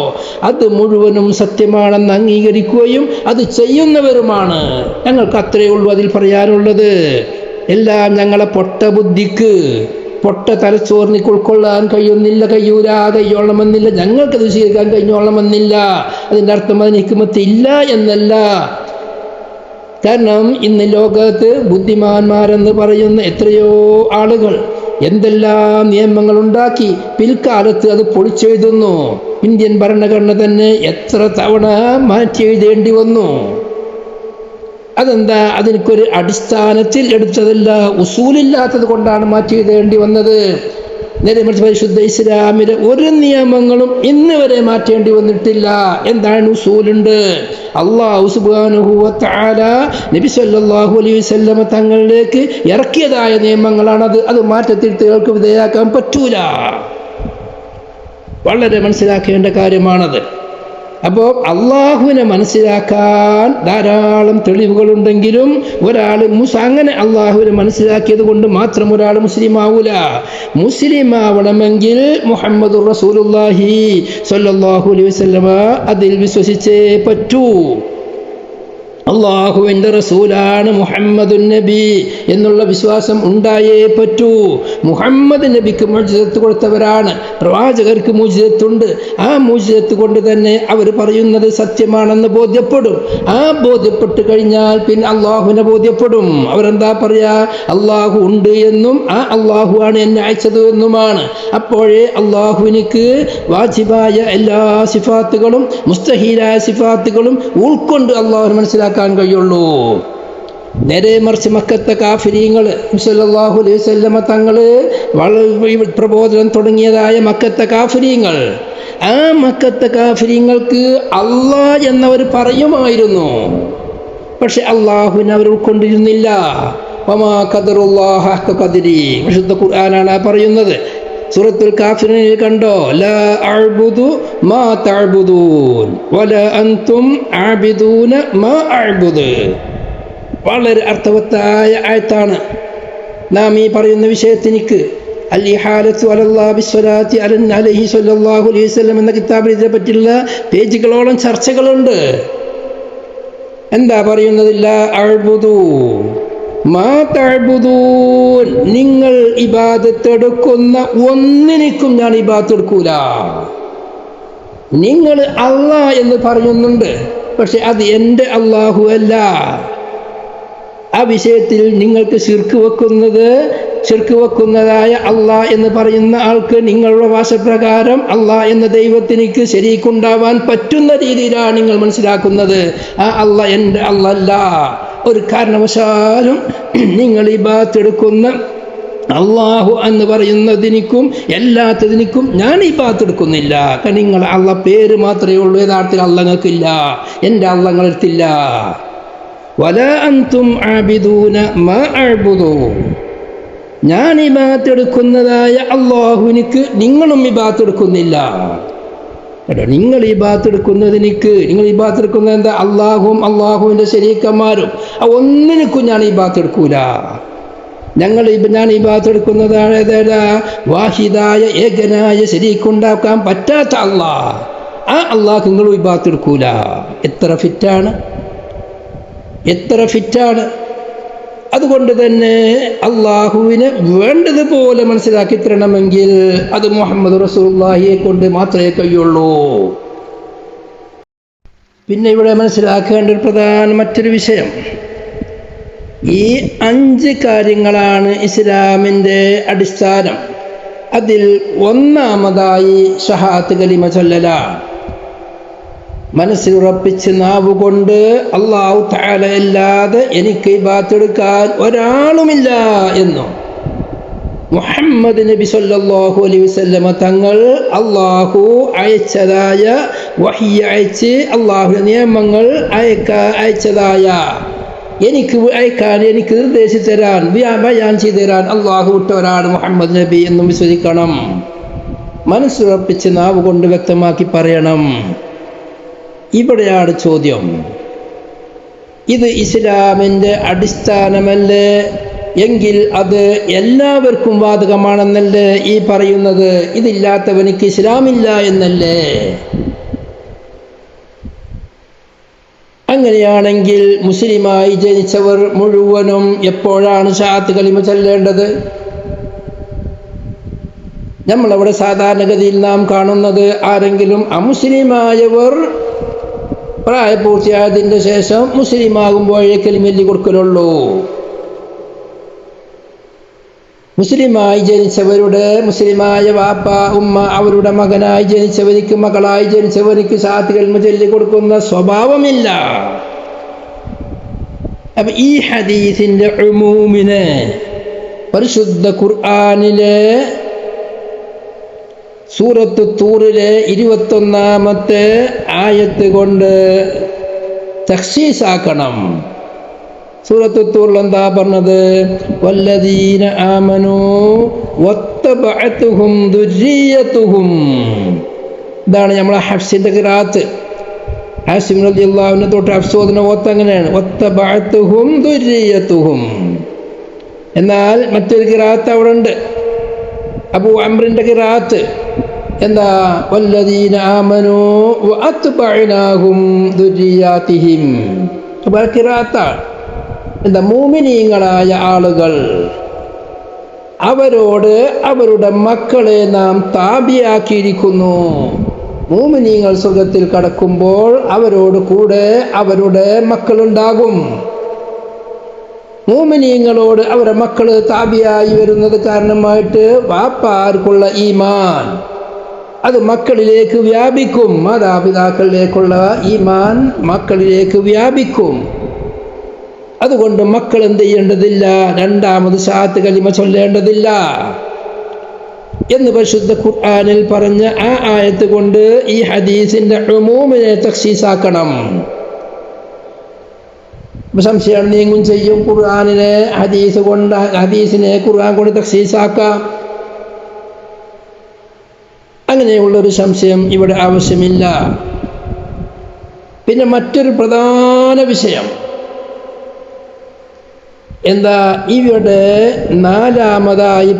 അത് മുഴുവനും സത്യമാണെന്ന് അംഗീകരിക്കുകയും അത് ചെയ്യുന്നവരുമാണ്. ഞങ്ങൾക്ക് അത്രയേ ഉള്ളൂ അതിൽ പറയാനുള്ളത്. എല്ലാം ഞങ്ങളെ പൊട്ട ബുദ്ധിക്ക്, പൊട്ട തലച്ചോറിന് ഉൾക്കൊള്ളാൻ കഴിയോളമെന്നില്ല. ഞങ്ങൾക്കത് സ്വീകരിക്കാൻ കഴിഞ്ഞോളമെന്നില്ല. അതിൻ്റെ അർത്ഥം അതിന് ഹിക്മത്ത് ഇല്ല എന്നല്ല. കാരണം ഇന്ന് ലോകത്ത് ബുദ്ധിമാന്മാരെന്ന് പറയുന്ന എത്രയോ ആളുകൾ എന്തെല്ലാം നിയമങ്ങൾ ഉണ്ടാക്കി പിൽക്കാലത്ത് അത് പൊളിച്ചെഴുതുന്നു. ഇന്ത്യൻ ഭരണഘടന തന്നെ എത്ര തവണ മാറ്റി എഴുതേണ്ടി വന്നു. അതെന്താ? അതിനൊരു അടിസ്ഥാനത്തിൽ എടുത്തതല്ല, ഉസൂലില്ലാത്തത് കൊണ്ടാണ് മാറ്റി എഴുതേണ്ടി വന്നത്. നേരെ മറിച്ച് പരിശുദ്ധ ഇസ്ലാമിലെ ഒരു നിയമങ്ങളും ഇന്ന് വരെ മാറ്റേണ്ടി വന്നിട്ടില്ല. എന്താണ്? ഉസൂലുണ്ട്. അല്ലാഹു സുബ്ഹാനഹു വ തആല നബി സല്ലല്ലാഹു അലൈഹി വസല്ലമ തങ്ങളിലേക്ക് ഇറക്കിയതായ നിയമങ്ങളാണത്. അത് മാറ്റത്തിരുത്തുകൾക്ക് വിധേയമാക്കാൻ പറ്റൂല. വളരെ മനസ്സിലാക്കേണ്ട കാര്യമാണത്. അപ്പോൾ അള്ളാഹുവിനെ മനസ്സിലാക്കാൻ ധാരാളം തെളിവുകളുണ്ടെങ്കിലും ഒരാൾ അങ്ങനെ അള്ളാഹുവിനെ മനസ്സിലാക്കിയത് കൊണ്ട് മാത്രം ഒരാൾ മുസ്ലിം ആവൂല. മുസ്ലിം ആവണമെങ്കിൽ മുഹമ്മദുർ റസൂലുള്ളാഹി സ്വല്ലല്ലാഹു അലൈഹി വസല്ലമ അതിൽ വിശ്വസിച്ചേ പറ്റൂ. അള്ളാഹുവിൻ്റെ റസൂലാണ് മുഹമ്മദുൻ നബി എന്നുള്ള വിശ്വാസം ഉണ്ടായേ പറ്റൂ. മുഹമ്മദ് നബിക്ക് മുഅ്ജിസത്ത് കൊടുത്തവരാണ്, പ്രവാചകർക്ക് മുഅ്ജിസത്തുണ്ട്. ആ മുഅ്ജിസത്ത് കൊണ്ട് തന്നെ അവർ പറയുന്നത് സത്യമാണെന്ന് ബോധ്യപ്പെടും. ആ ബോധ്യപ്പെട്ട് കഴിഞ്ഞാൽ പിന്നെ അള്ളാഹുവിനെ ബോധ്യപ്പെടും. അവരെന്താ പറയാ? അള്ളാഹു ഉണ്ട് എന്നും ആ അള്ളാഹു ആണ് എന്നെ അയച്ചത് എന്നുമാണ്. അപ്പോഴേ അള്ളാഹുവിനിക്ക് വാജിബായ എല്ലാ സിഫാത്തുകളും മുസ്തഹീലായ സിഫാത്തുകളും ഉൾക്കൊണ്ട് അള്ളാഹുവിനെ മനസ്സിലാക്കാൻ കഴിയുള്ളൂ. നേരെ മറിച്ച് മക്കത്തെ കാഫിരീങ്ങൾ സല്ലല്ലാഹു അലൈഹി വസല്ലമ തങ്ങള് പ്രബോധനം തുടങ്ങിയതായ മക്കത്തെ കാഫിരീങ്ങൾ, ആ മക്കത്തെ കാഫിരീങ്ങൾക്ക് അള്ളാഹ് എന്നവർ പറയുമായിരുന്നു. പക്ഷെ അള്ളാഹുവിനെ അവർ ഉൾക്കൊണ്ടിരുന്നില്ല. വമാ ഖദറുല്ലാഹ ഹഖ ഖദ്രി, വിശുദ്ധ ഖുർആനാണ് പറയുന്നത്. സൂറത്തുൽ കാഫിറൂനിൽ കണ്ടോ? ലാ അഅ്ബുദു മാ തഅ്ബുദൂൻ വലാ അൻതും ആബിദൂന മാ അഅ്ബുദു. വളരെ അർത്ഥവത്തായ ആയത്താണ്. നാം ഈ പറയുന്ന വിഷയത്തിനിക്ക് അൽ-ഇഹാലത്തു അലല്ലാഹി ബിസ്സലാത്തി അലൈഹി സ്വല്ലല്ലാഹു അലൈഹി വസല്ലം എന്ന കിതാബിൽ ഇതിനെ പറ്റിയുള്ള പേജുകളോളം ചർച്ചകളുണ്ട്. എന്താ പറയുന്നത്? ലാ അഅ്ബുദു മാ തഅ്ബുദൂൻ, നിങ്ങൾ ഇബാദത്ത് എടുക്കുന്ന ഒന്നിനും ഞാൻ ഇബാദത്ത് എടുക്കൂല. നിങ്ങൾ അല്ലാഹ് എന്ന് പറയുന്നുണ്ട്, പക്ഷെ അത് എൻ്റെ അല്ലാഹു അല്ല. ആ വിഷയത്തിൽ നിങ്ങൾക്ക് ശിർക്ക് വെക്കുന്നതായ അല്ലാഹ് എന്ന് പറയുന്ന ആൾക്ക് നിങ്ങളുടെ ഭാഷപ്രകാരം അല്ലാഹ് എന്ന ദൈവത്തിനിക്ക് ശരീക്കുണ്ടാവാൻ പറ്റുന്ന രീതിയിലാണ് നിങ്ങൾ മനസ്സിലാക്കുന്നത്. ആ അല്ലാഹ് എൻ്റെ അല്ലാഹ് അല്ല. ഒരു കാരണവശാലും നിങ്ങൾ ഇബാദത്ത് എടുക്കുന്ന അള്ളാഹു എന്ന് പറയുന്നതിനിക്കും എല്ലാത്തതിനിക്കും ഞാൻ ഇബാദത്ത് എടുക്കുന്നില്ല. കാരണം നിങ്ങൾ അള്ളാഹ് പേര് മാത്രമേ ഉള്ളൂ, യഥാർത്ഥത്തിൽ അള്ളങ്ങൾക്കില്ല, എൻ്റെ അള്ളങ്ങളെടുത്തില്ല. വലാ അൻതും ആബിദൂന മാ അഅ്ബുദു, ഞാൻ ഇബാദത്ത് എടുക്കുന്നതായ അള്ളാഹുവിനിക്ക് നിങ്ങളും ഇബാദത്ത് എടുക്കുന്നില്ല. കേട്ടോ, നിങ്ങൾ ഇബാദത്ത് എടുക്കുന്നതിനിക്ക്, നിങ്ങൾ ഇബാദത്ത് എടുക്കുന്നത് എന്താ? അള്ളാഹുവും അള്ളാഹുവിൻ്റെ ശരീക്കന്മാരും, ആ ഒന്നിനിക്കും ഞാൻ ഇബാദത്ത് എടുക്കൂല. ഞാൻ ഇബാദത്ത് എടുക്കുന്നതാണ് വാഹിദായ ഏകനായ ശരീക്കുണ്ടാക്കാൻ പറ്റാത്ത അള്ളാഹ്. ആ അള്ളാഹ് നിങ്ങളും ഇബാദത്ത് എടുക്കൂല. എത്ര ഫിറ്റാണ്! അതുകൊണ്ട് തന്നെ അള്ളാഹുവിനെ വേണ്ടതുപോലെ മനസ്സിലാക്കി തരണമെങ്കിൽ അത് മുഹമ്മദ് റസൂലുള്ളാഹിയെ കൊണ്ട് മാത്രമേ കഴിയുള്ളൂ. പിന്നെ ഇവിടെ മനസ്സിലാക്കേണ്ട ഒരു പ്രധാന മറ്റൊരു വിഷയം, ഈ 5 കാര്യങ്ങളാണ് ഇസ്ലാമിൻ്റെ അടിസ്ഥാനം. അതിൽ ഒന്നാമതായി ഷഹാദത്ത് കലിമ ചൊല്ലലാണ്. മനസ്സിലുറപ്പിച്ച് നാവുകൊണ്ട് അല്ലാഹു തആല അല്ലാതെ എനിക്ക് ഇബാദത്ത് എടുക്കാൻ ഒരാളുമില്ല എന്നും മുഹമ്മദ് നബി സല്ലല്ലാഹു അലൈഹി വസല്ലമ തങ്ങൾ അള്ളാഹു അയച്ചതായ വഹി അയച്ച് അള്ളാഹുവിന്റെ നിയമങ്ങൾ അയച്ചതായ എനിക്ക് അയക്കാൻ എനിക്ക് നിർദ്ദേശിച്ചു തരാൻ ബയാൻ ചെയ്തു തരാൻ അള്ളാഹു വിട്ടവരാണ് മുഹമ്മദ് നബി എന്നും വിശ്വസിക്കണം. മനസ്സുറപ്പിച്ച് നാവ് കൊണ്ട് വ്യക്തമാക്കി പറയണം. ഇവിടെയാണ് ചോദ്യം. ഇത് ഇസ്ലാമിൻ്റെ അടിസ്ഥാനമല്ലേ എങ്കിൽ അത് എല്ലാവർക്കും ബാധകമാണെന്നല്ലേ ഈ പറയുന്നത്? ഇതില്ലാത്തവനിക്ക് ഇസ്ലാമില്ല എന്നല്ലേ? അങ്ങനെയാണെങ്കിൽ മുസ്ലിമായി ജനിച്ചവർ മുഴുവനും എപ്പോഴാണ് ഷഹാദത്ത് കലിമ ചൊല്ലേണ്ടത്? നമ്മളവിടെ സാധാരണഗതിയിൽ നാം കാണുന്നത് ആരെങ്കിലും അമുസ്ലിമായവർ പ്രായപൂർത്തിയായതിൻ്റെ ശേഷം മുസ്ലിമാകുമ്പോഴേ കലിമല്ലി കൊടുക്കലുള്ളൂ. മുസ്ലിമായി ജനിച്ചവരുടെ മുസ്ലിമായ വാപ്പ ഉമ്മ അവരുടെ മകനായി ജനിച്ചവർക്ക് മകളായി ജനിച്ചവർക്ക് ഷഹാദത്ത് കലിമ ചൊല്ലി കൊടുക്കുന്ന സ്വഭാവമില്ല. അപ്പൊ ഈ ഹദീസിന്റെ ഉമൂമിനെ പരിശുദ്ധ ഖുർആനിലെ സൂറത്ത് തൂറിലെ 21-ാമത്തെ ആയത്ത് കൊണ്ട് തഖ്സീസാക്കണം. സൂറത്ത് തൂറിൽ എന്താ പറഞ്ഞത്? വല്ലദീന ആമനൂ വത്തബഅതുഹും ദുർരിയ്യതുഹും. ഇതാണ് നമ്മളെ ഹഫ്സിന്റെ ഖിറാഅത്ത്. ഹാസിം റളിയല്ലാഹു അൻഹു തൊട്ട് ഹഫ്സ് ഓതുന്ന ഓത്ത് അങ്ങനെയാണ്, വത്തബഅതുഹും ദുർരിയ്യതുഹും. എന്നാൽ മറ്റൊരു ഖിറാഅത്ത് അവിടെ ഉണ്ട്, അബൂ അംറിന്റെ ഖിറാഅത്ത്. എന്താ? വല്ലദീന ആമനൂ വഅത്ബഅനാഹും ദുർരിയ്യാതിഹിം. അപ്പോൾ ഖിറാഅത്താണ്. എന്താ? മുഅ്മിനീങ്ങളായ ആളുകൾ അവരോട് അവരുടെ മക്കളെ നാം താബിയാക്കിയിരിക്കുന്നു. മുഅ്മിനീങ്ങൾ സ്വർഗ്ഗത്തിൽ കടക്കുമ്പോൾ അവരോട് കൂടെ അവരുടെ മക്കളുണ്ടാകും. മുഅ്മിനീങ്ങളോട് അവരുടെ മക്കൾ താബിയായി വരുന്നത് കാരണമായിട്ട് വാപ്പാർക്കുള്ള ഈമാൻ അത് മക്കളിലേക്ക് വ്യാപിക്കും. മാതാപിതാക്കളിലേക്കുള്ള ഈമാൻ മക്കളിലേക്ക് വ്യാപിക്കും. അതുകൊണ്ട് മക്കൾ എന്ത് ചെയ്യേണ്ടതില്ല? രണ്ടാമത് ഷഹാദത്ത് കലിമ ചൊല്ലേണ്ടതില്ല എന്ന് പരിശുദ്ധ ഖുർആനിൽ പറഞ്ഞ ആ ആയത്ത് കൊണ്ട് ഈ ഹദീസിന്റെ ഉമൂമിനെ തഖ്സീസാക്കണം. സംശയം നീങ്ങും ചെയ്യും. ഖുർആനിനെ ഹദീസിനെ ഖുർആൻ കൊണ്ട് തഖ്സീസാക്കാം. അങ്ങനെയുള്ളൊരു സംശയം ഇവിടെ ആവശ്യമില്ല. പിന്നെ മറ്റൊരു പ്രധാന വിഷയം എന്താ? ഇവിടെ നാലാമതായി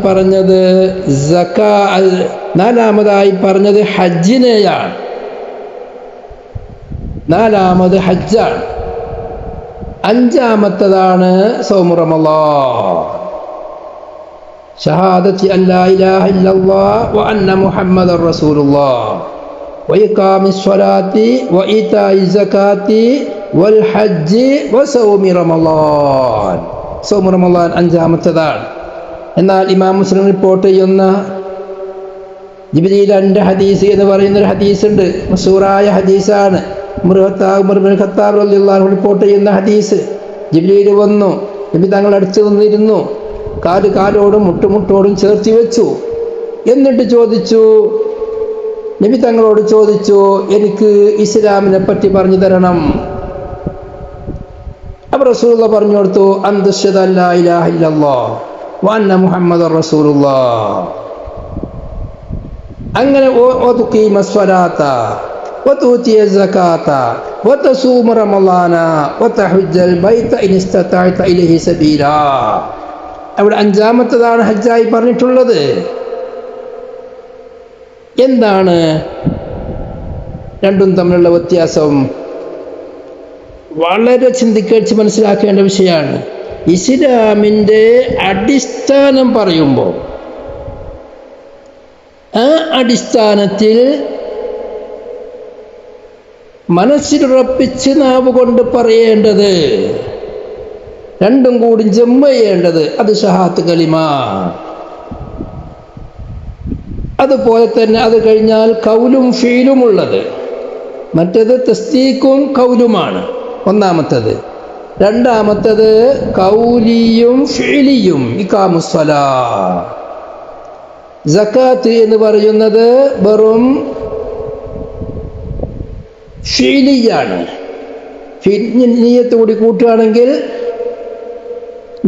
പറഞ്ഞത് ഹജ്ജിനെയാണ്. നാലാമത് ഹജ്ജാണ്. അഞ്ചാമത്തതാണ് സൗമു റമളാൻ. ഷഹാദത്തി അല്ലാ ഇലാഹ ഇല്ലല്ലാഹ് വ അന്ന മുഹമ്മദർ റസൂലുള്ളാഹ് വ ഇഖാമിസ് സ്വലാത്തി വ ഈതാഇസ് സകാത്തി വൽ ഹജ്ജ് വ സൗമി റമളാൻ. സൗമു റമളാൻ അഞ്ചാമത്തതാണ്. എന്നാൽ ഇമാം മുസ്ലിം റിപ്പോർട്ട് ചെയ്യുന്ന ജിബ്രീലിന്റെ ഹദീസ് എന്ന് പറയുന്നൊരു ഹദീസുണ്ട്. മശൂറായ ഹദീസാണ്. ഉമർ ഇബ്നു ഖത്താബ് റളിയല്ലാഹു അൻഹു റിപ്പോർട്ട് ചെയ്യുന്ന ഹദീസ്. ജിബ്രീൽ വന്നു, നബി തങ്ങൾ അടുത്ത് നിന്നിരുന്നു, കാലോടും മുട്ടുമുട്ടോടും ചേർത്തി വെച്ചു. എന്നിട്ട് ചോദിച്ചു, നബി തങ്ങളോട് ചോദിച്ചു, എനിക്ക് ഇസ്ലാമിനെ പറ്റി പറഞ്ഞു തരണം. അപ്പോൾ റസൂലുള്ളാഹി പറഞ്ഞു കൊടുത്തു, അൻതശ്ഹദു അല്ലാ ഇലാഹ ഇല്ലല്ലാഹ് വ അന്ന മുഹമ്മദർ റസൂലുള്ളാഹ്. അങ്ങനെ വതുഖീമസ് സ്വലാത്ത വതുതിയസ് സകാത്ത വതസൂമ റമളാന വതഹജ്ജൽ ബൈത ഇൻ ഇസ്തതഅത ഇലൈഹി സബീലാ. അവിടെ അഞ്ചാമത്തതാണ് ഹജ്ജായി പറഞ്ഞിട്ടുള്ളത്. എന്താണ് രണ്ടും തമ്മിലുള്ള വ്യത്യാസം? വളരെ ചിന്തിക്കഴിച്ച് മനസ്സിലാക്കേണ്ട വിഷയമാണ്. ഇസ്ലാമിൻ്റെ അടിസ്ഥാനം പറയുമ്പോൾ ആ അടിസ്ഥാനത്തിൽ മനസ്സിലുറപ്പിച്ച് നാവ് കൊണ്ട് പറയേണ്ടത്, രണ്ടും കൂടി ജമ്മ ചെയ്യേണ്ടത് അത് ഷഹാദത്ത് കലിമ. അതുപോലെ തന്നെ അത് കഴിഞ്ഞാൽ കൗലും ഫീലും ഉള്ളത്. മറ്റേത് തസ്ദീഖും കൗലുമാണ് ഒന്നാമത്തത്. രണ്ടാമത്തത് കൗലിയും ഫീലിയും. ഇഖാമുസ്സലാ സക്കാത്ത് എന്ന് പറയുന്നത് വെറും ഫീലിയാണ്. നീയത്ത് കൂടി കൂട്ടുകയാണെങ്കിൽ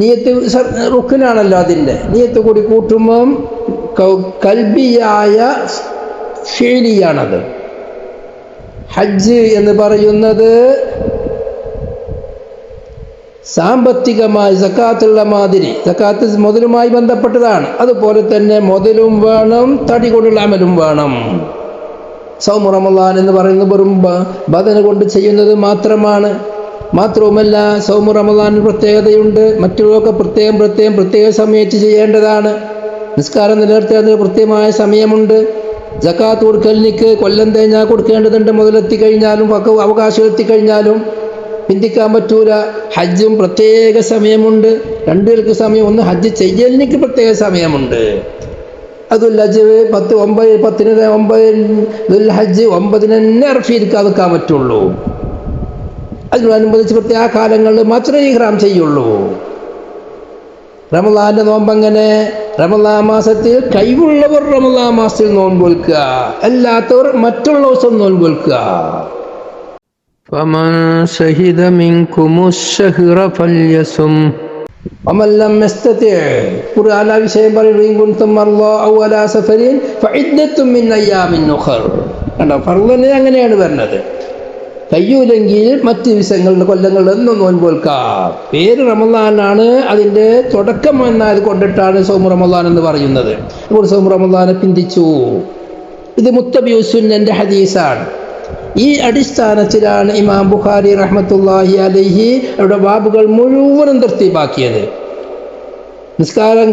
നീയത്ത് റുക്കനാണല്ലോ, അതിൻ്റെ നീയത്ത് കൂടി കൂട്ടുമ്പം കൽബിയായ ഫീലിയാണത്. ഹജ്ജ് എന്ന് പറയുന്നത് സാമ്പത്തികമായി സക്കാത്തുള്ള മാതിരി, സക്കാത്ത് മുതലുമായി ബന്ധപ്പെട്ടതാണ്. അതുപോലെ തന്നെ മുതലും വേണം, തടി കൊണ്ടുള്ള അമലും വേണം. സൗമു റമളാൻ എന്ന് പറയുന്നത് വെറും ബദന കൊണ്ട് ചെയ്യുന്നത് മാത്രവുമല്ല സൗമു റമളാനിന് പ്രത്യേകതയുണ്ട്. മറ്റുള്ളവർക്ക് പ്രത്യേക സമയത്ത് ചെയ്യേണ്ടതാണ്. നിസ്കാരം നിലനിർത്താൻ കൃത്യമായ സമയമുണ്ട്. സക്കാത്ത് കൊടുക്കലിനിക്ക് കൊല്ലം തേഞ്ഞാൽ കൊടുക്കേണ്ടതുണ്ട്. മുതലെത്തിക്കഴിഞ്ഞാലും അവകാശം എത്തിക്കഴിഞ്ഞാലും പിന്തിക്കാൻ പറ്റൂല. ഹജ്ജും പ്രത്യേക സമയമുണ്ട്. രണ്ടുപേർക്ക് സമയം. ഒന്ന് ഹജ്ജ് ചെയ്യലിനിക്ക് പ്രത്യേക സമയമുണ്ട്. അതുൽ-ഹജ്ജ് 9 തന്നെ അറഫയിലേക്ക് നിൽക്കാൻ പറ്റുള്ളൂ. അതിനോടനുബന്ധിച്ച് പ്രത്യേക കാലങ്ങളിൽ മാത്രമേ ഇഹ്റാം ചെയ്യുള്ളൂ. റമളാന്റെ നോമ്പങ്ങനെ, റമളാൻ മാസത്തിൽ കഴിവുള്ളവർ റമളാൻ മാസത്തിൽ നോമ്പ് വെക്കുക, അല്ലാത്തവർ മറ്റുള്ള ദിവസം നോമ്പ് വെക്കുക. فمن شهد منكم الشهر فليصم ومن لم يستطع ഖുർആൻ ആ വിഷയം പറയുന്നു. ഇൻ കുൻതും മർളാ ഔ അലാ സഫരിൻ ഫഇദ്ദത്തും മിൻ അയ്യാമിൻ ഉഖർ. കണ്ടോ, ഫർളിന് അങ്ങനെയാണ് വരുന്നത്. കയ്യൂലെങ്കിൽ മറ്റ് ദിവസങ്ങളുടെ കൊല്ലങ്ങളിലൊന്നും നോൻപ് വെൽക്കാം. പേര് റമളാനാണ്, അതിൻ്റെ തുടക്കം എന്നാൽ കൊണ്ടിട്ടാണ് സൗമു റമളാൻ എന്ന് പറയുന്നത്. ഇപ്പോൾ സൗമു റമളാനെ പിന്തിച്ചു. ഇത് മുത്തബിഉ സുന്നന്റെ ഹദീസാണ്. ഈ അടിസ്ഥാനത്തിലാണ് ഇമാം ബുഖാരി റഹ്മത്തുള്ളാഹി അലൈഹി അവരുടെ ബാബുകൾ മുഴുവനും തർത്തീബാക്കിയത്. നിസ്കാരം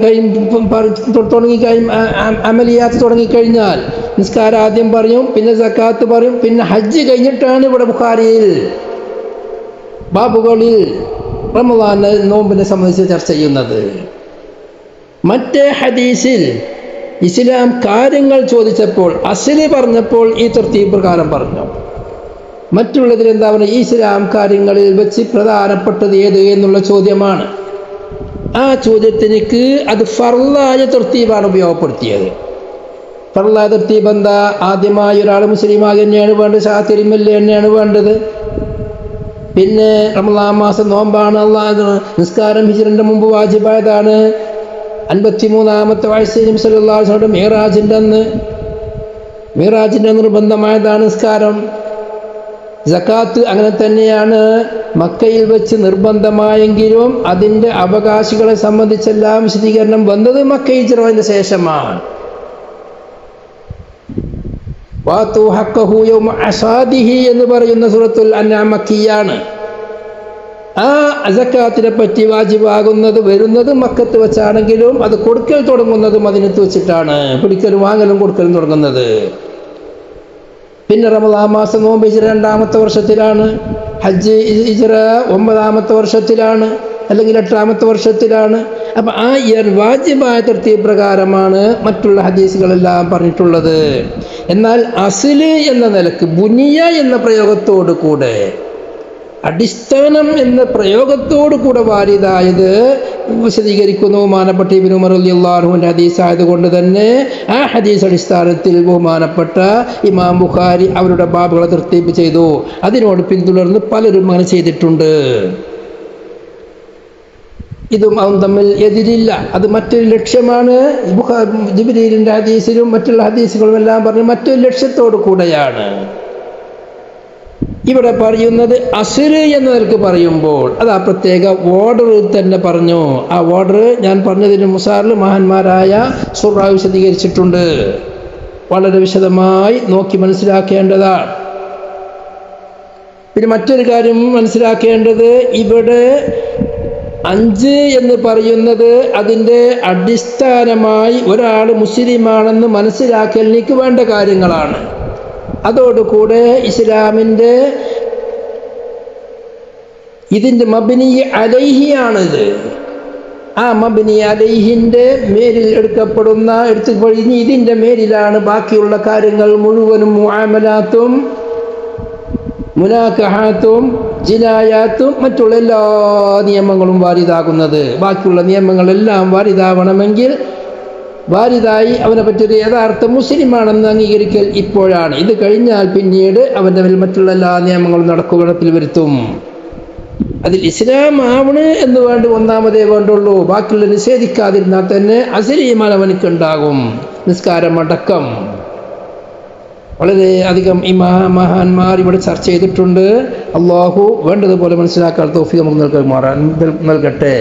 അമലിയാത്ത് തുടങ്ങിക്കഴിഞ്ഞാൽ നിസ്കാരം ആദ്യം പറയും, പിന്നെ സക്കാത്ത് പറയും, പിന്നെ ഹജ്ജ് കഴിഞ്ഞിട്ടാണ് ഇവിടെ ബുഖാരിയിൽ ബാബുകളിൽ റമളാൻ നോമ്പിനെ സംബന്ധിച്ച് ചർച്ച ചെയ്യുന്നത്. മറ്റേ ഹദീസിൽ ഇസ്ലാം കാര്യങ്ങൾ ചോദിച്ചപ്പോൾ അസ്ലി പറഞ്ഞപ്പോൾ ഈ തർത്തീബ് പ്രകാരം പറഞ്ഞു. മറ്റുള്ളതിൽ എന്താ പറയുക, ഇസ്ലാം കാര്യങ്ങളിൽ വെച്ച് പ്രധാനപ്പെട്ടത് ഏത് എന്നുള്ള ചോദ്യമാണ്. ആ ചോദ്യത്തിലേക്ക് അത് ഫർളായ തർത്തീബാണ് ഉപയോഗപ്പെടുത്തിയത്. ഫർളായ തർത്തീബ് എന്താ? ആദ്യമായി ഒരാൾ മുസ്ലിമായി തന്നെയാണ് വേണ്ടത്, ഷാത്തിരിമല്ല തന്നെയാണ് വേണ്ടത്. പിന്നെ റമളാൻ മാസം നോമ്പാണ്. നിസ്കാരം ഹിജ്റന്റെ മുമ്പ് വാജിബായതാണ്. 53-ാമത്തെ വയസ്സിൽ നബി സല്ലല്ലാഹു അലൈഹി വസല്ലം മിഅ്റാജിന്റെ നിർബന്ധമായതാണ് നിസ്കാരം. സക്കാത്ത് അങ്ങനെ തന്നെയാണ്. മക്കയിൽ വെച്ച് നിർബന്ധമായെങ്കിലും അതിൻ്റെ അവകാശികളെ സംബന്ധിച്ചെല്ലാം വിശദീകരണം വന്നത് മക്ക ഹിജ്റയുടെ ശേഷമാണ്. വാതു ഹഖഹു യൗമ അസാദിഹി എന്ന് പറയുന്ന സൂറത്തുൽ അൻആം മക്കിയാണ്. ആ സക്കാത്തിനെ പറ്റി വാജിബാകുന്നത് വരുന്നത് മക്കത്ത് വെച്ചാണെങ്കിലും അത് കൊടുക്കൽ തുടങ്ങുന്നത് മദീനത്ത് വെച്ചിട്ടാണ്. പിടിക്കലും വാങ്ങലും കൊടുക്കലും തുടങ്ങുന്നത്. പിന്നെ റമളാൻ മാസം നോമ്പ് ഹിജ്റ 2-ാമത്തെ വർഷത്തിലാണ്. ഹജ്ജ് ഹിജ്റ 9-ാമത്തെ വർഷത്തിലാണ്, അല്ലെങ്കിൽ 8-ാമത്തെ വർഷത്തിലാണ്. അപ്പം ആ വാജിബായ തർത്തീബ് പ്രകാരമാണ് മറ്റുള്ള ഹദീസുകളെല്ലാം പറഞ്ഞിട്ടുള്ളത്. എന്നാൽ അസ്ല് എന്ന നിലക്ക് ബുനിയ എന്ന പ്രയോഗത്തോടു കൂടെ, അടിസ്ഥാനം എന്ന പ്രയോഗത്തോടു കൂടെ വാരിതായത് വിശദീകരിക്കുന്നു ബഹുമാനപ്പെട്ട ഇബ്നു ഉമർ റളിയല്ലാഹു അൻഹുവിന്റെ ഹദീസ് ആയതുകൊണ്ട് തന്നെ ആ ഹദീസ് അടിസ്ഥാനത്തിൽ ബഹുമാനപ്പെട്ട ഇമാം ബുഖാരി അവരുടെ ബാബുകളെ തർത്തീബ് ചെയ്തു. അതിനോട് പിന്തുടർന്ന് പലരും അങ്ങനെ ചെയ്തിട്ടുണ്ട്. ഇതും അതും തമ്മിൽ എതിരില്ല. അത് മറ്റൊരു ലക്ഷ്യമാണ്. ജിബ്രീലിന്റെ ഹദീസിലും മറ്റുള്ള ഹദീസുകളും എല്ലാം പറഞ്ഞ് മറ്റൊരു ലക്ഷ്യത്തോടു കൂടെയാണ് ഇവിടെ പറയുന്നത്. അസ്ര് എന്നതിലേക്ക് പറയുമ്പോൾ അത് ആ പ്രത്യേക ഓർഡറിൽ തന്നെ പറഞ്ഞു. ആ ഓർഡർ ഞാൻ പറഞ്ഞതിന് മുസാറിൽ മഹാന്മാരായ സുറാ വിശദീകരിച്ചിട്ടുണ്ട്. വളരെ വിശദമായി നോക്കി മനസ്സിലാക്കേണ്ടതാണ്. പിന്നെ മറ്റൊരു കാര്യം മനസ്സിലാക്കേണ്ടത്, ഇവിടെ 5 എന്ന് പറയുന്നത് അതിൻ്റെ അടിസ്ഥാനമായി ഒരാൾ മുസ്ലിമാണെന്ന് മനസ്സിലാക്കലിലേക്ക് വേണ്ട കാര്യങ്ങളാണ്. അതോടുകൂടെ ഇസ്ലാമിൻ്റെ ഇതിൻ്റെ മബ്നി അലൈഹിയാണിത്. ആ മബ്നി അലൈഹിൻ്റെ മേലിൽ എടുത്തുകഴിഞ്ഞ് ഇതിൻ്റെ മേലിലാണ് ബാക്കിയുള്ള കാര്യങ്ങൾ മുഴുവനും മുആമലാത്തും മുനാക്കഹാത്തും ജിനായാത്തും മറ്റുള്ള എല്ലാ നിയമങ്ങളും വാരിതാകുന്നത്. ബാക്കിയുള്ള നിയമങ്ങളെല്ലാം വാരിതാവണമെങ്കിൽ വാരിതായി അവനെ പറ്റിയൊരു യഥാർത്ഥ മുസ്ലിമാണെന്ന് അംഗീകരിക്കൽ ഇപ്പോഴാണ്. ഇത് കഴിഞ്ഞാൽ പിന്നീട് അവൻ്റെ മേൽ മറ്റുള്ള എല്ലാ നിയമങ്ങളും നടക്കുകടത്തിൽ വരുത്തും. അതിൽ ഇസ്ലാം ആവണ് എന്ന് വേണ്ടി ഒന്നാമതേ വേണ്ടുള്ളൂ. ബാക്കിയുള്ള നിഷേധിക്കാതിരുന്നാൽ തന്നെ അസ്ലീമാൻ അവനിക്കുണ്ടാകും, നിസ്കാരം അടക്കം. വളരെ അധികം ഈ മഹാന്മാർ ഇവിടെ ചർച്ച ചെയ്തിട്ടുണ്ട്. അള്ളാഹു വേണ്ടതുപോലെ മനസ്സിലാക്കാൻ തൗഫീഖ് നമുക്ക് നൽകട്ടെ.